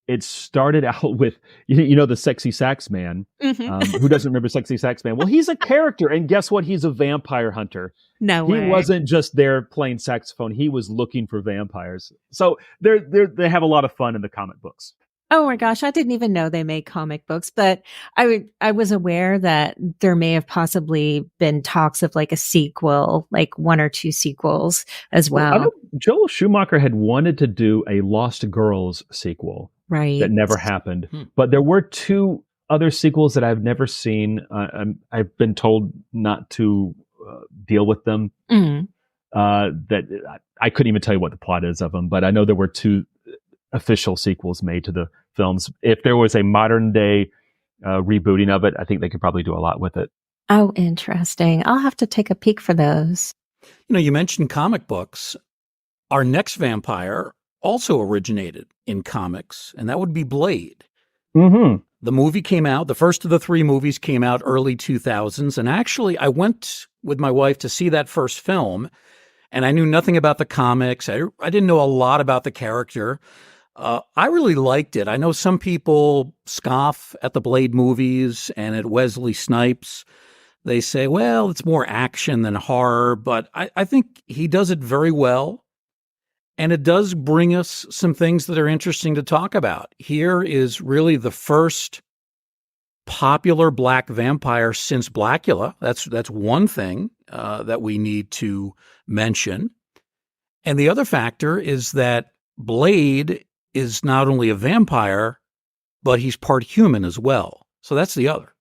[SPEAKER 3] It started out with, the Sexy Sax Man. Who doesn't remember Sexy Sax Man? Well, he's a character, and guess what? He's a vampire hunter.
[SPEAKER 2] No way.
[SPEAKER 3] He wasn't just there playing saxophone. He was looking for vampires. So they have a lot of fun in the comic books.
[SPEAKER 2] Oh my gosh, I didn't even know they made comic books, but I was aware that there may have possibly been talks of like a sequel, like one or two sequels as well.
[SPEAKER 3] I know Joel Schumacher had wanted to do a Lost Girls sequel.
[SPEAKER 2] Right.
[SPEAKER 3] That never happened. But there were two other sequels that I've never seen. I've been told not to deal with them. That I couldn't even tell you what the plot is of them, but I know there were two official sequels made to the films. If there was a modern day rebooting of it, I think they could probably do a lot with it.
[SPEAKER 2] Oh, interesting. I'll have to take a peek for those.
[SPEAKER 1] You mentioned comic books. Our next vampire also originated in comics, and that would be Blade. The movie came out, the first of the three movies came out early 2000s, and actually I went with my wife to see that first film, and I knew nothing about the comics. I didn't know a lot about the character. I really liked it. I know some people scoff at the Blade movies and at Wesley Snipes. They say, well, it's more action than horror, but I think he does it very well. And it does bring us some things that are interesting to talk about. Here is really the first popular black vampire since Blackula. That's one thing that we need to mention. And the other factor is that Blade is not only a vampire, but he's part human as well. So that's the other.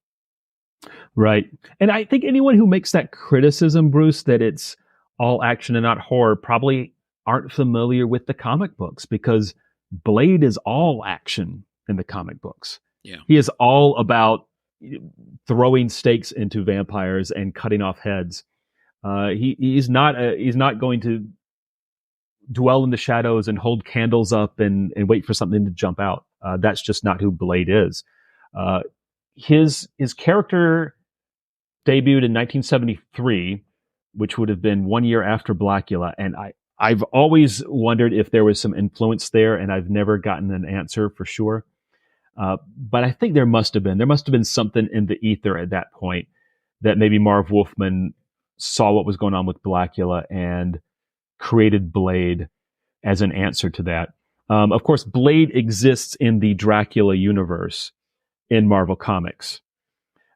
[SPEAKER 3] Right. And I think anyone who makes that criticism, Bruce, that it's all action and not horror probably aren't familiar with the comic books, because Blade is all action in the comic books.
[SPEAKER 1] Yeah.
[SPEAKER 3] He is all about throwing stakes into vampires and cutting off heads. He's not going to dwell in the shadows and hold candles up and wait for something to jump out. That's just not who Blade is. His character debuted in 1973, which would have been 1 year after Blackula, and I've always wondered if there was some influence there, and I've never gotten an answer for sure. But I think there must have been. There must have been something in the ether at that point that maybe Marv Wolfman saw what was going on with Blackula and created Blade as an answer to that. Of course, Blade exists in the Dracula universe in Marvel Comics.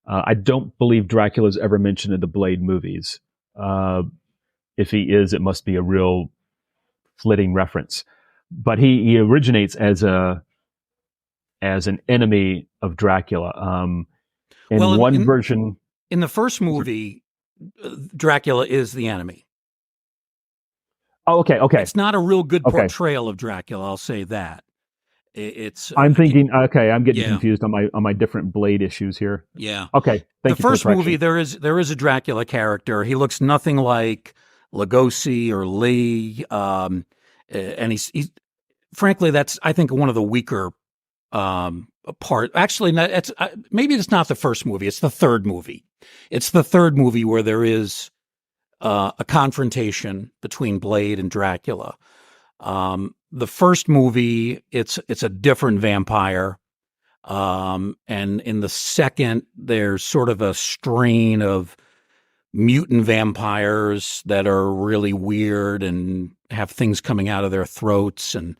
[SPEAKER 3] I don't believe Dracula is ever mentioned in the Blade movies. If he is, it must be a real flitting reference. But he originates as an enemy of Dracula. Version,
[SPEAKER 1] in the first movie, Dracula is the enemy.
[SPEAKER 3] Oh, okay.
[SPEAKER 1] It's not a real good portrayal of Dracula. I'll say that. I'm
[SPEAKER 3] getting confused on my different Blade issues here.
[SPEAKER 1] Yeah.
[SPEAKER 3] Okay.
[SPEAKER 1] The first movie, there is a Dracula character. He looks nothing like Lugosi or Lee, and he's frankly, that's, I think, one of the weaker part. Actually, maybe it's not the first movie. It's the third movie. It's the third movie where there is a confrontation between Blade and Dracula. The first movie, it's a different vampire. And in the second, there's sort of a strain of mutant vampires that are really weird and have things coming out of their throats. And,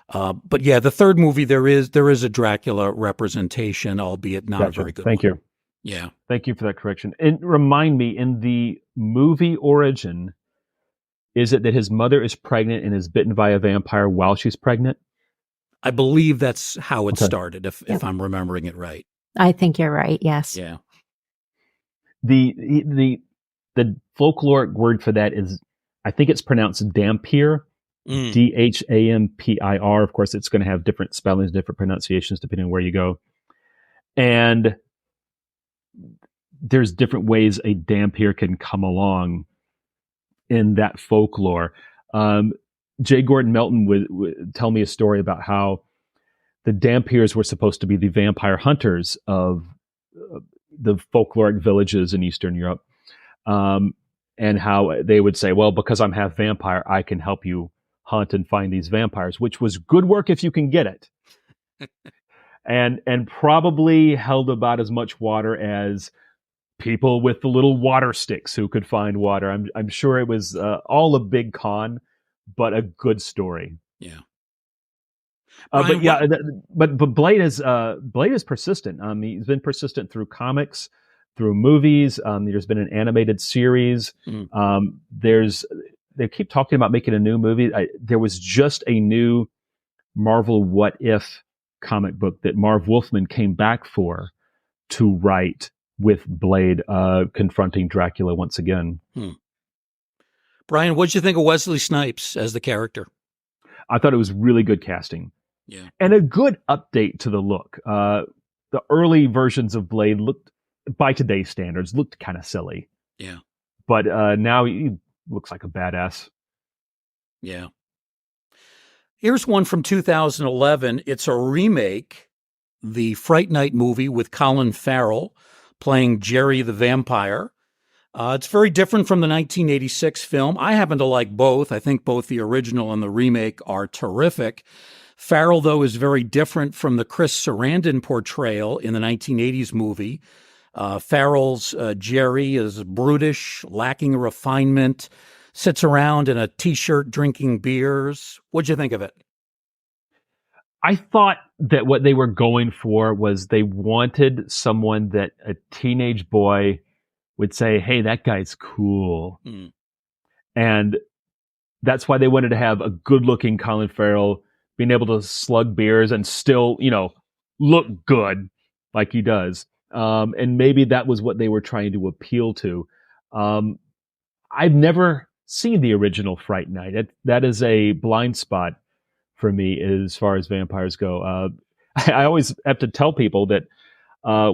[SPEAKER 1] but yeah, the third movie, there is a Dracula representation, albeit not a very good one.
[SPEAKER 3] Thank you.
[SPEAKER 1] Yeah.
[SPEAKER 3] Thank you for that correction. And remind me, in the movie origin, is it that his mother is pregnant and is bitten by a vampire while she's pregnant?
[SPEAKER 1] I believe that's how it started, if I'm remembering it right.
[SPEAKER 2] I think you're right. Yes.
[SPEAKER 1] Yeah.
[SPEAKER 3] The folkloric word for that is, I think it's pronounced Dhampir, Dhampir. Of course, it's going to have different spellings, different pronunciations depending on where you go. And there's different ways a Dhampir can come along in that folklore. J. Gordon Melton would tell me a story about how the Dhampirs were supposed to be the vampire hunters of the folkloric villages in Eastern Europe. And how they would say, well, because I'm half vampire, I can help you hunt and find these vampires, which was good work if you can get it. and probably held about as much water as people with the little water sticks who could find water. I'm sure it was all a big con, but a good story.
[SPEAKER 1] Yeah.
[SPEAKER 3] But Blade is persistent. He's been persistent through comics, through movies. There's been an animated series. They keep talking about making a new movie. There was just a new Marvel What If comic book that Marv Wolfman came back for to write with Blade confronting Dracula once again.
[SPEAKER 1] Brian, what did you think of Wesley Snipes as the character?
[SPEAKER 3] I thought it was really good casting.
[SPEAKER 1] Yeah.
[SPEAKER 3] And a good update to the look. The early versions of Blade looked, by today's standards, looked kind of silly.
[SPEAKER 1] Yeah.
[SPEAKER 3] But now he looks like a badass.
[SPEAKER 1] Yeah. Here's one from 2011. It's a remake, the Fright Night movie with Colin Farrell playing Jerry the Vampire. It's very different from the 1986 film. I happen to like both. I think both the original and the remake are terrific. Farrell, though, is very different from the Chris Sarandon portrayal in the 1980s movie. Farrell's Jerry is brutish, lacking refinement, sits around in a T-shirt drinking beers. What'd you think of it?
[SPEAKER 3] I thought that what they were going for was they wanted someone that a teenage boy would say, hey, that guy's cool. And that's why they wanted to have a good-looking Colin Farrell being able to slug beers and still, look good like he does. And maybe that was what they were trying to appeal to. I've never seen the original Fright Night. That is a blind spot for me as far as vampires go. I always have to tell people that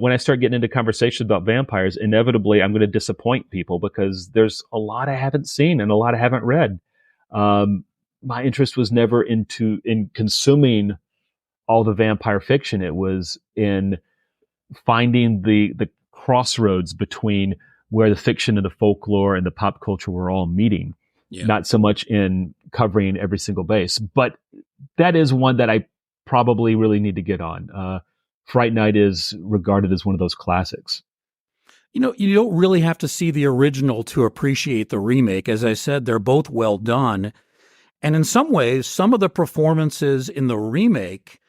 [SPEAKER 3] when I start getting into conversations about vampires, inevitably I'm going to disappoint people because there's a lot I haven't seen and a lot I haven't read. My interest was never in consuming all the vampire fiction. It was in finding the crossroads between where the fiction and the folklore and the pop culture were all meeting. Yeah. Not so much in covering every single base, but that is one that I probably really need to get on. Fright Night is regarded as one of those classics.
[SPEAKER 1] You know, you don't really have to see the original to appreciate the remake. As I said, they're both well done. And in some ways, some of the performances in the remake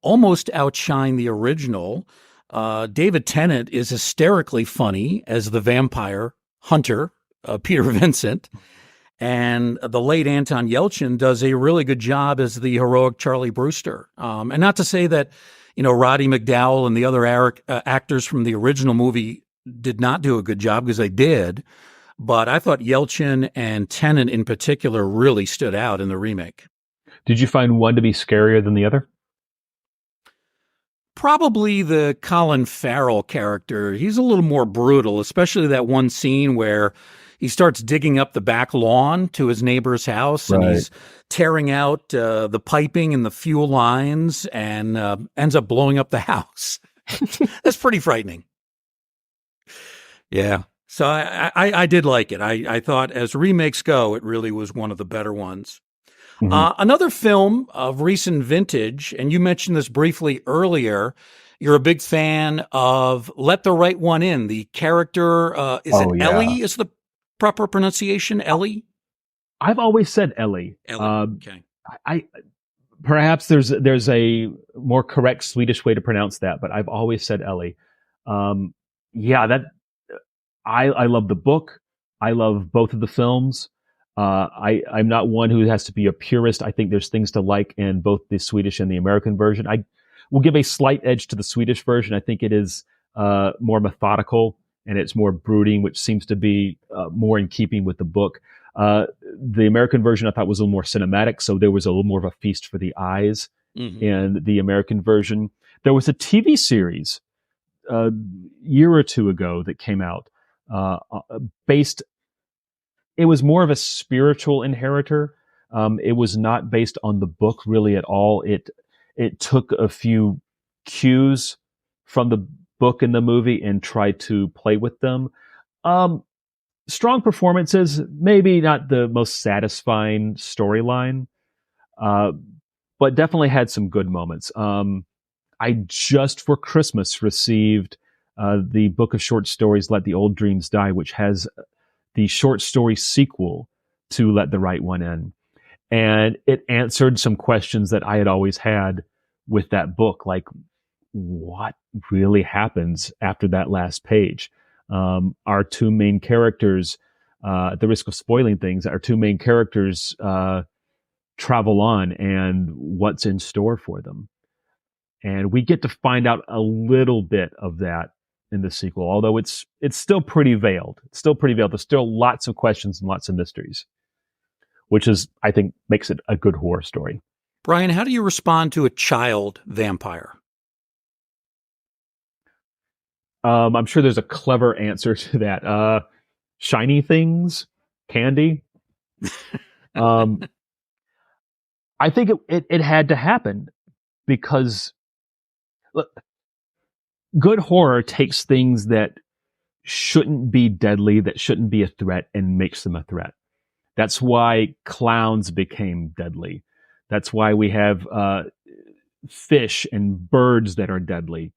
[SPEAKER 1] almost outshine the original. David Tennant is hysterically funny as the vampire hunter, Peter Vincent. And the late Anton Yelchin does a really good job as the heroic Charlie Brewster. And not to say that, Roddy McDowall and the other actors from the original movie did not do a good job, because they did. But I thought Yelchin and Tennant in particular really stood out in the remake.
[SPEAKER 3] Did you find one to be scarier than the other?
[SPEAKER 1] Probably the Colin Farrell character. He's a little more brutal, especially that one scene where he starts digging up the back lawn to his neighbor's house, and he's tearing out the piping and the fuel lines, and ends up blowing up the house. That's pretty frightening. Yeah. So I did like it. I thought, as remakes go, it really was one of the better ones. Mm-hmm. Another film of recent vintage, and you mentioned this briefly earlier, you're a big fan of Let the Right One In. The character, Ellie is the proper pronunciation, Ellie?
[SPEAKER 3] I've always said Ellie.
[SPEAKER 1] Okay.
[SPEAKER 3] I perhaps there's a more correct Swedish way to pronounce that, but I've always said Ellie. I love the book. I love both of the films. I'm not one who has to be a purist. I think there's things to like in both the Swedish and the American version. I will give a slight edge to the Swedish version. I think it is more methodical and it's more brooding, which seems to be more in keeping with the book. The American version I thought was a little more cinematic, so there was a little more of a feast for the eyes in the American version. There was a TV series a year or two ago that came out it was more of a spiritual inheritor. It was not based on the book really at all. It took a few cues from the book and the movie and tried to play with them. Strong performances, maybe not the most satisfying storyline, but definitely had some good moments. I just for Christmas received the book of short stories, Let the Old Dreams Die, which has the short story sequel to Let the Right One In. And it answered some questions that I had always had with that book, like what really happens after that last page? Our two main characters, at the risk of spoiling things, our two main characters travel on, and what's in store for them. And we get to find out a little bit of that in the sequel, although it's still pretty veiled. It's still pretty veiled. There's still lots of questions and lots of mysteries, which is, I think, makes it a good horror story.
[SPEAKER 1] Brian, how do you respond to a child vampire?
[SPEAKER 3] I'm sure there's a clever answer to that. Shiny things, candy. I think it had to happen because look, good horror takes things that shouldn't be deadly, that shouldn't be a threat, and makes them a threat. That's why clowns became deadly. That's why we have fish and birds that are deadly.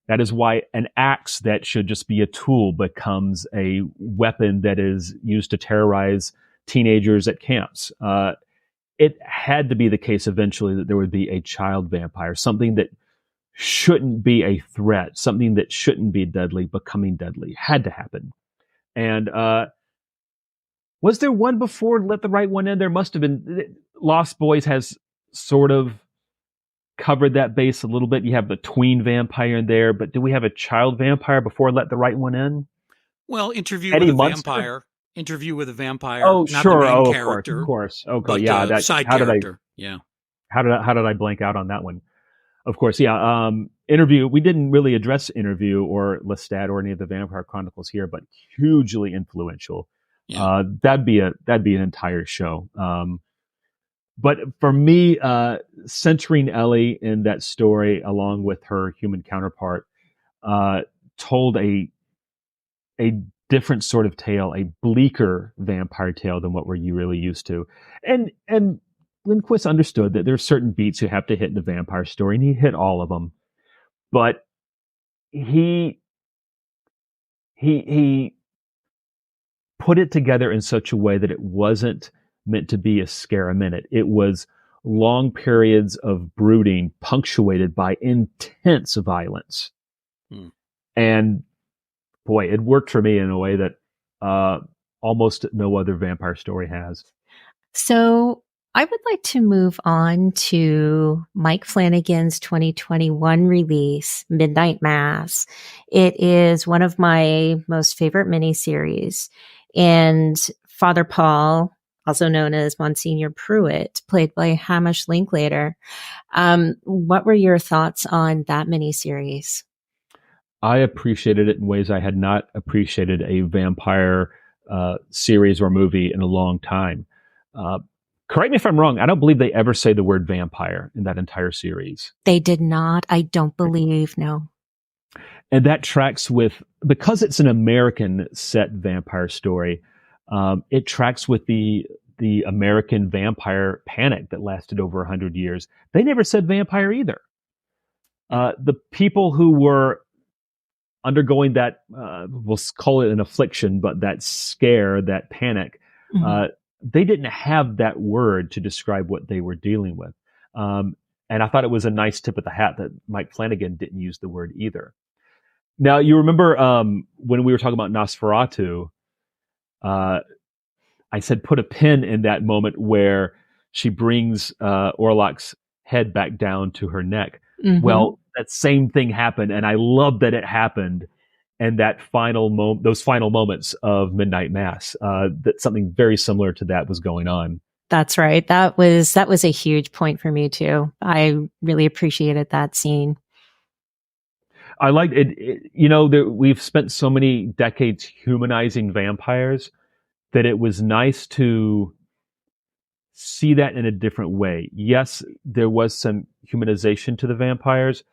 [SPEAKER 3] That is why an axe that should just be a tool becomes a weapon that is used to terrorize teenagers at camps. It had to be the case eventually that there would be a child vampire, something that shouldn't be a threat, something that shouldn't be deadly, becoming deadly. Had to happen. And was there one before Let the Right One In? There must have been. Lost Boys has sort of covered that base a little bit. You have the tween vampire in there, but do we have a child vampire before Let the Right One In?
[SPEAKER 1] Well,
[SPEAKER 3] Eddie Munster?
[SPEAKER 1] Interview with a Vampire,
[SPEAKER 3] Oh,
[SPEAKER 1] not the
[SPEAKER 3] sure.
[SPEAKER 1] main
[SPEAKER 3] Oh, of
[SPEAKER 1] character,
[SPEAKER 3] course. Okay,
[SPEAKER 1] but
[SPEAKER 3] yeah. That
[SPEAKER 1] side character. Yeah.
[SPEAKER 3] how did I blank out on that one? Of course, yeah. Interview. We didn't really address Interview or Lestat or any of the Vampire Chronicles here, but hugely influential.
[SPEAKER 1] Yeah.
[SPEAKER 3] That'd be an entire show. But for me, centering Ellie in that story, along with her human counterpart, told a different sort of tale, a bleaker vampire tale than what we're really used to. And Lindquist understood that there's certain beats you have to hit in a vampire story, and he hit all of them. But he he put it together in such a way that it wasn't meant to be a scare a minute. It was long periods of brooding punctuated by intense violence. And boy, it worked for me in a way that almost no other vampire story has.
[SPEAKER 2] So I would like to move on to Mike Flanagan's 2021 release, Midnight Mass. It is one of my most favorite miniseries. And Father Paul, also known as Monsignor Pruitt, played by Hamish Linklater. What were your thoughts on that miniseries?
[SPEAKER 3] I appreciated it in ways I had not appreciated a vampire series or movie in a long time. Correct me if I'm wrong. I don't believe they ever say the word vampire in that entire series.
[SPEAKER 2] They did not. I don't believe, no.
[SPEAKER 3] And that tracks with, because it's an American set vampire story, it tracks with the American vampire panic that lasted over 100 years. They never said vampire either. The people who were undergoing that, we'll call it an affliction, but that scare, that panic, they didn't have that word to describe what they were dealing with. And I thought it was a nice tip of the hat that Mike Flanagan didn't use the word either. Now, you remember when we were talking about Nosferatu, I said put a pin in that moment where she brings Orlok's head back down to her neck. Well, that same thing happened, and I love that it happened. And that those final moments of Midnight Mass, that something very similar to that was going on.
[SPEAKER 2] That's right. That was a huge point for me too. I really appreciated that scene.
[SPEAKER 3] I liked it. We've spent so many decades humanizing vampires that it was nice to see that in a different way. Yes, there was some humanization to the vampires,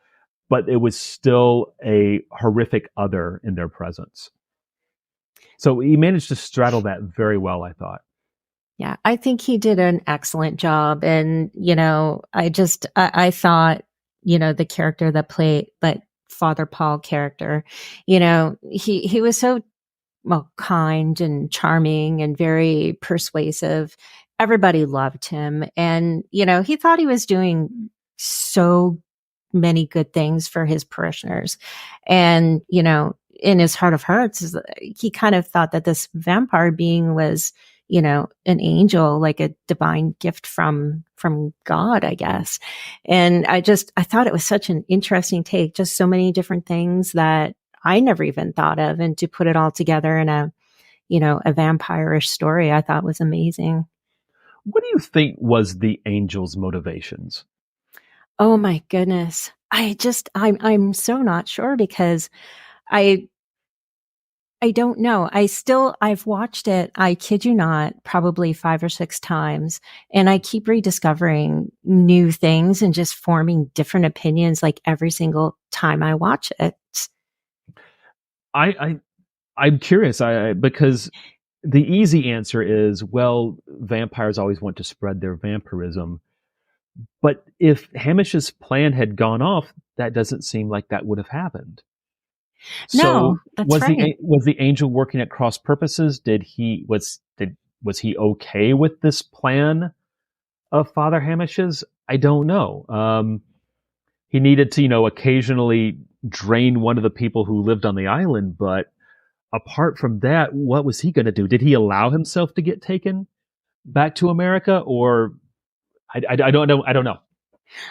[SPEAKER 3] but it was still a horrific other in their presence. So he managed to straddle that very well, I thought.
[SPEAKER 2] Yeah, I think he did an excellent job. And, I thought, the character that played, but Father Paul character, he was so kind and charming and very persuasive. Everybody loved him. And, he thought he was doing so many good things for his parishioners. And, in his heart of hearts, he kind of thought that this vampire being was, an angel, like a divine gift from God, I guess. And I thought it was such an interesting take, just so many different things that I never even thought of. And to put it all together in a vampire-ish story, I thought was amazing.
[SPEAKER 3] What do you think was the angel's motivations?
[SPEAKER 2] Oh my goodness. I'm so not sure because I don't know. I've watched it, I kid you not, probably 5 or 6 times. And I keep rediscovering new things and just forming different opinions like every single time I watch it.
[SPEAKER 3] I'm curious, because the easy answer is, well, vampires always want to spread their vampirism. But if Hamish's plan had gone off, that doesn't seem like that would have happened.
[SPEAKER 2] No, that's right.
[SPEAKER 3] Was the angel working at cross purposes? Was he okay with this plan of Father Hamish's? I don't know. He needed to, occasionally drain one of the people who lived on the island, but apart from that, what was he going to do? Did he allow himself to get taken back to America, or I don't know. I don't know.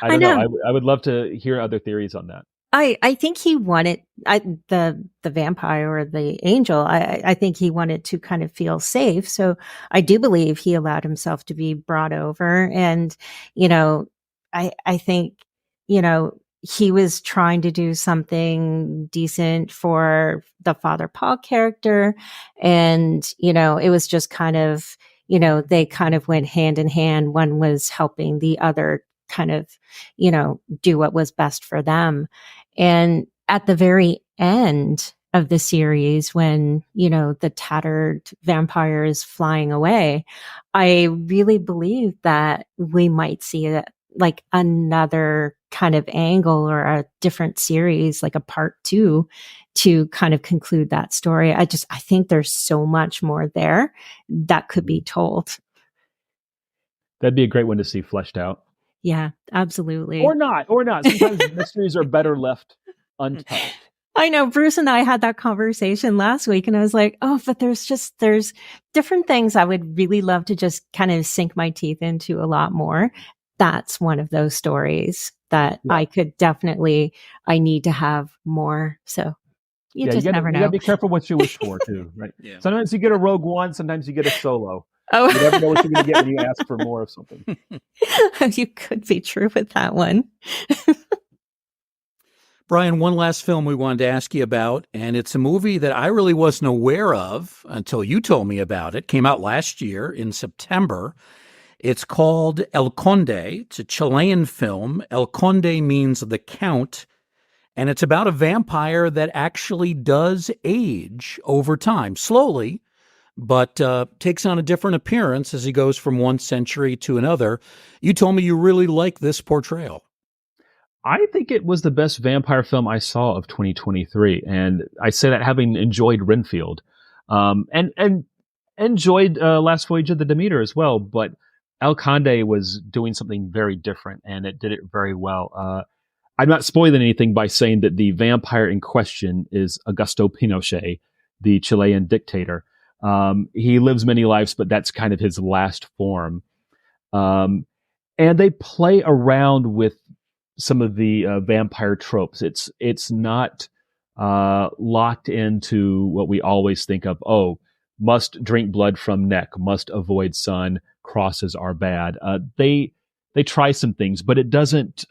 [SPEAKER 3] I would love to hear other theories on that.
[SPEAKER 2] I think he wanted the vampire or the angel. I think he wanted to kind of feel safe. So I do believe he allowed himself to be brought over. And, you know, I think, you know, he was trying to do something decent for the Father Paul character. And, you know, it was just kind of, you know, they kind of went hand in hand. One was helping the other kind of, you know, do what was best for them. And at the very end of the series, when, you know, the tattered vampire is flying away, I really believe that we might see it like another kind of angle or a different series, like a part 2 to kind of conclude that story. I think there's so much more there that could be told.
[SPEAKER 3] That'd be a great one to see fleshed out.
[SPEAKER 2] Yeah, absolutely.
[SPEAKER 3] Or not. Sometimes mysteries are better left untold.
[SPEAKER 2] I know Bruce and I had that conversation last week and I was like, oh, but there's different things I would really love to just kind of sink my teeth into a lot more. That's one of those stories that I could definitely, I need to have more. So you just never know.
[SPEAKER 3] You gotta be careful what you wish for too, right? Yeah. Sometimes you get a Rogue One, sometimes you get a Solo.
[SPEAKER 2] Oh,
[SPEAKER 3] you never know what you're going to get when you ask for more of something.
[SPEAKER 2] You could be true with that one.
[SPEAKER 1] Brian, one last film we wanted to ask you about, and it's a movie that I really wasn't aware of until you told me about it. Came out last year in September. It's called El Conde. It's a Chilean film. El Conde means the Count, and it's about a vampire that actually does age over time, slowly, but takes on a different appearance as he goes from one century to another. You told me you really like this portrayal.
[SPEAKER 3] I think it was the best vampire film I saw of 2023, and I say that having enjoyed Renfield, and enjoyed Last Voyage of the Demeter as well. But El Conde was doing something very different, and it did it very well. I'm not spoiling anything by saying that the vampire in question is Augusto Pinochet, the Chilean dictator. He lives many lives, but that's kind of his last form. And they play around with some of the vampire tropes. It's not locked into what we always think of. Oh, must drink blood from neck, must avoid sun, crosses are bad. They try some things, but it doesn't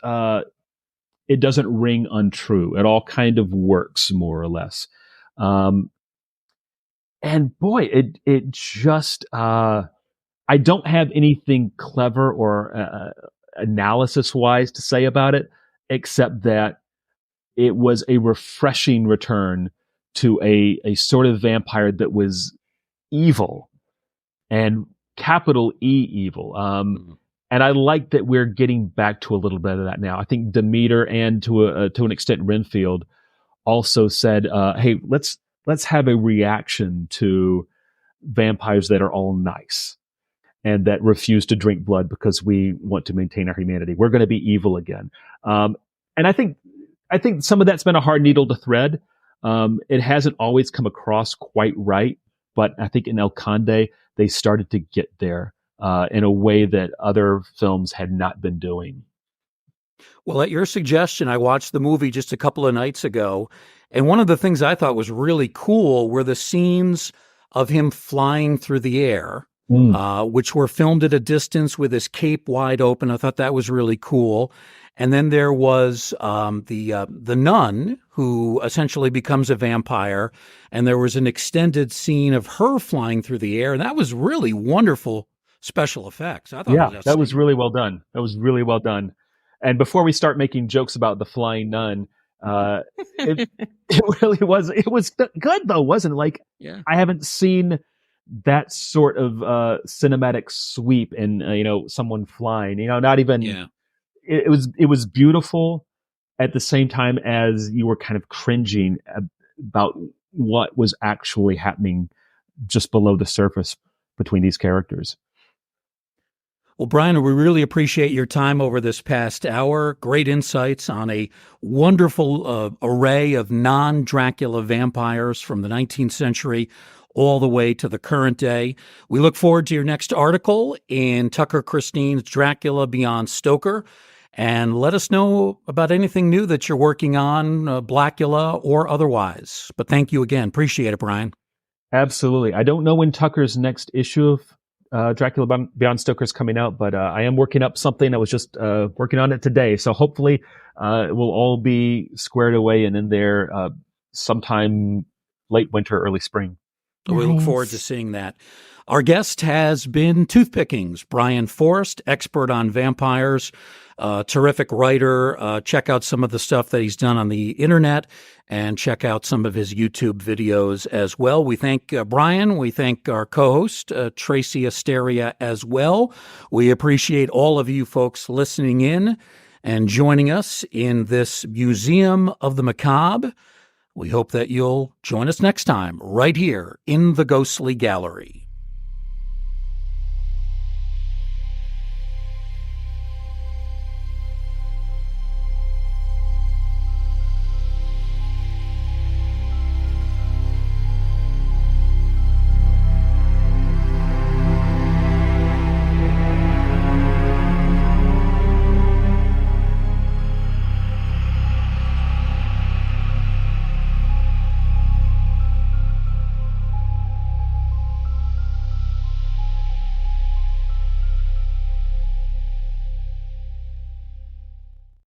[SPEAKER 3] ring untrue. It all kind of works more or less. And boy, it just I don't have anything clever or analysis wise to say about it, except that it was a refreshing return to a sort of vampire that was evil, and capital E evil. And I like that we're getting back to a little bit of that now. I think Demeter and to an extent Renfield also said, "Hey, let's have a reaction to vampires that are all nice and that refuse to drink blood because we want to maintain our humanity. We're going to be evil again." And I think some of that's been a hard needle to thread. It hasn't always come across quite right, but I think in El Conde they started to get there in a way that other films had not been doing.
[SPEAKER 1] Well, at your suggestion, I watched the movie just a couple of nights ago, and one of the things I thought was really cool were the scenes of him flying through the air, which were filmed at a distance with his cape wide open. I thought that was really cool. And then there was the nun who essentially becomes a vampire, and there was an extended scene of her flying through the air, and that was really wonderful special effects. I thought
[SPEAKER 3] that was really well done. That was really well done. And before we start making jokes about the flying nun, it really was. It was good though, wasn't it? Like, I haven't seen that sort of cinematic sweep in someone flying. Not even. Yeah. It was beautiful at the same time as you were kind of cringing about what was actually happening just below the surface between these characters.
[SPEAKER 1] Well, Brian, we really appreciate your time over this past hour. Great insights on a wonderful array of non-Dracula vampires from the 19th century all the way to the current day. We look forward to your next article in Tucker Christine's Dracula Beyond Stoker. and let us know about anything new that you're working on, Blackula or otherwise. But thank you again. Appreciate it, Brian.
[SPEAKER 3] Absolutely. I don't know when Tucker's next issue of Dracula Beyond Stoker is coming out, but I am working up something. I was just working on it today. So hopefully it will all be squared away and in there sometime late winter, early spring.
[SPEAKER 1] So we look forward to seeing that. Our guest has been Toothpickings, Brian Forrest, expert on vampires, terrific writer. Check out some of the stuff that he's done on the internet and check out some of his YouTube videos as well. We thank Brian. We thank our co-host, Tracy Asteria, as well. We appreciate all of you folks listening in and joining us in this Museum of the Macabre. We hope that you'll join us next time right here in the Ghostly Gallery.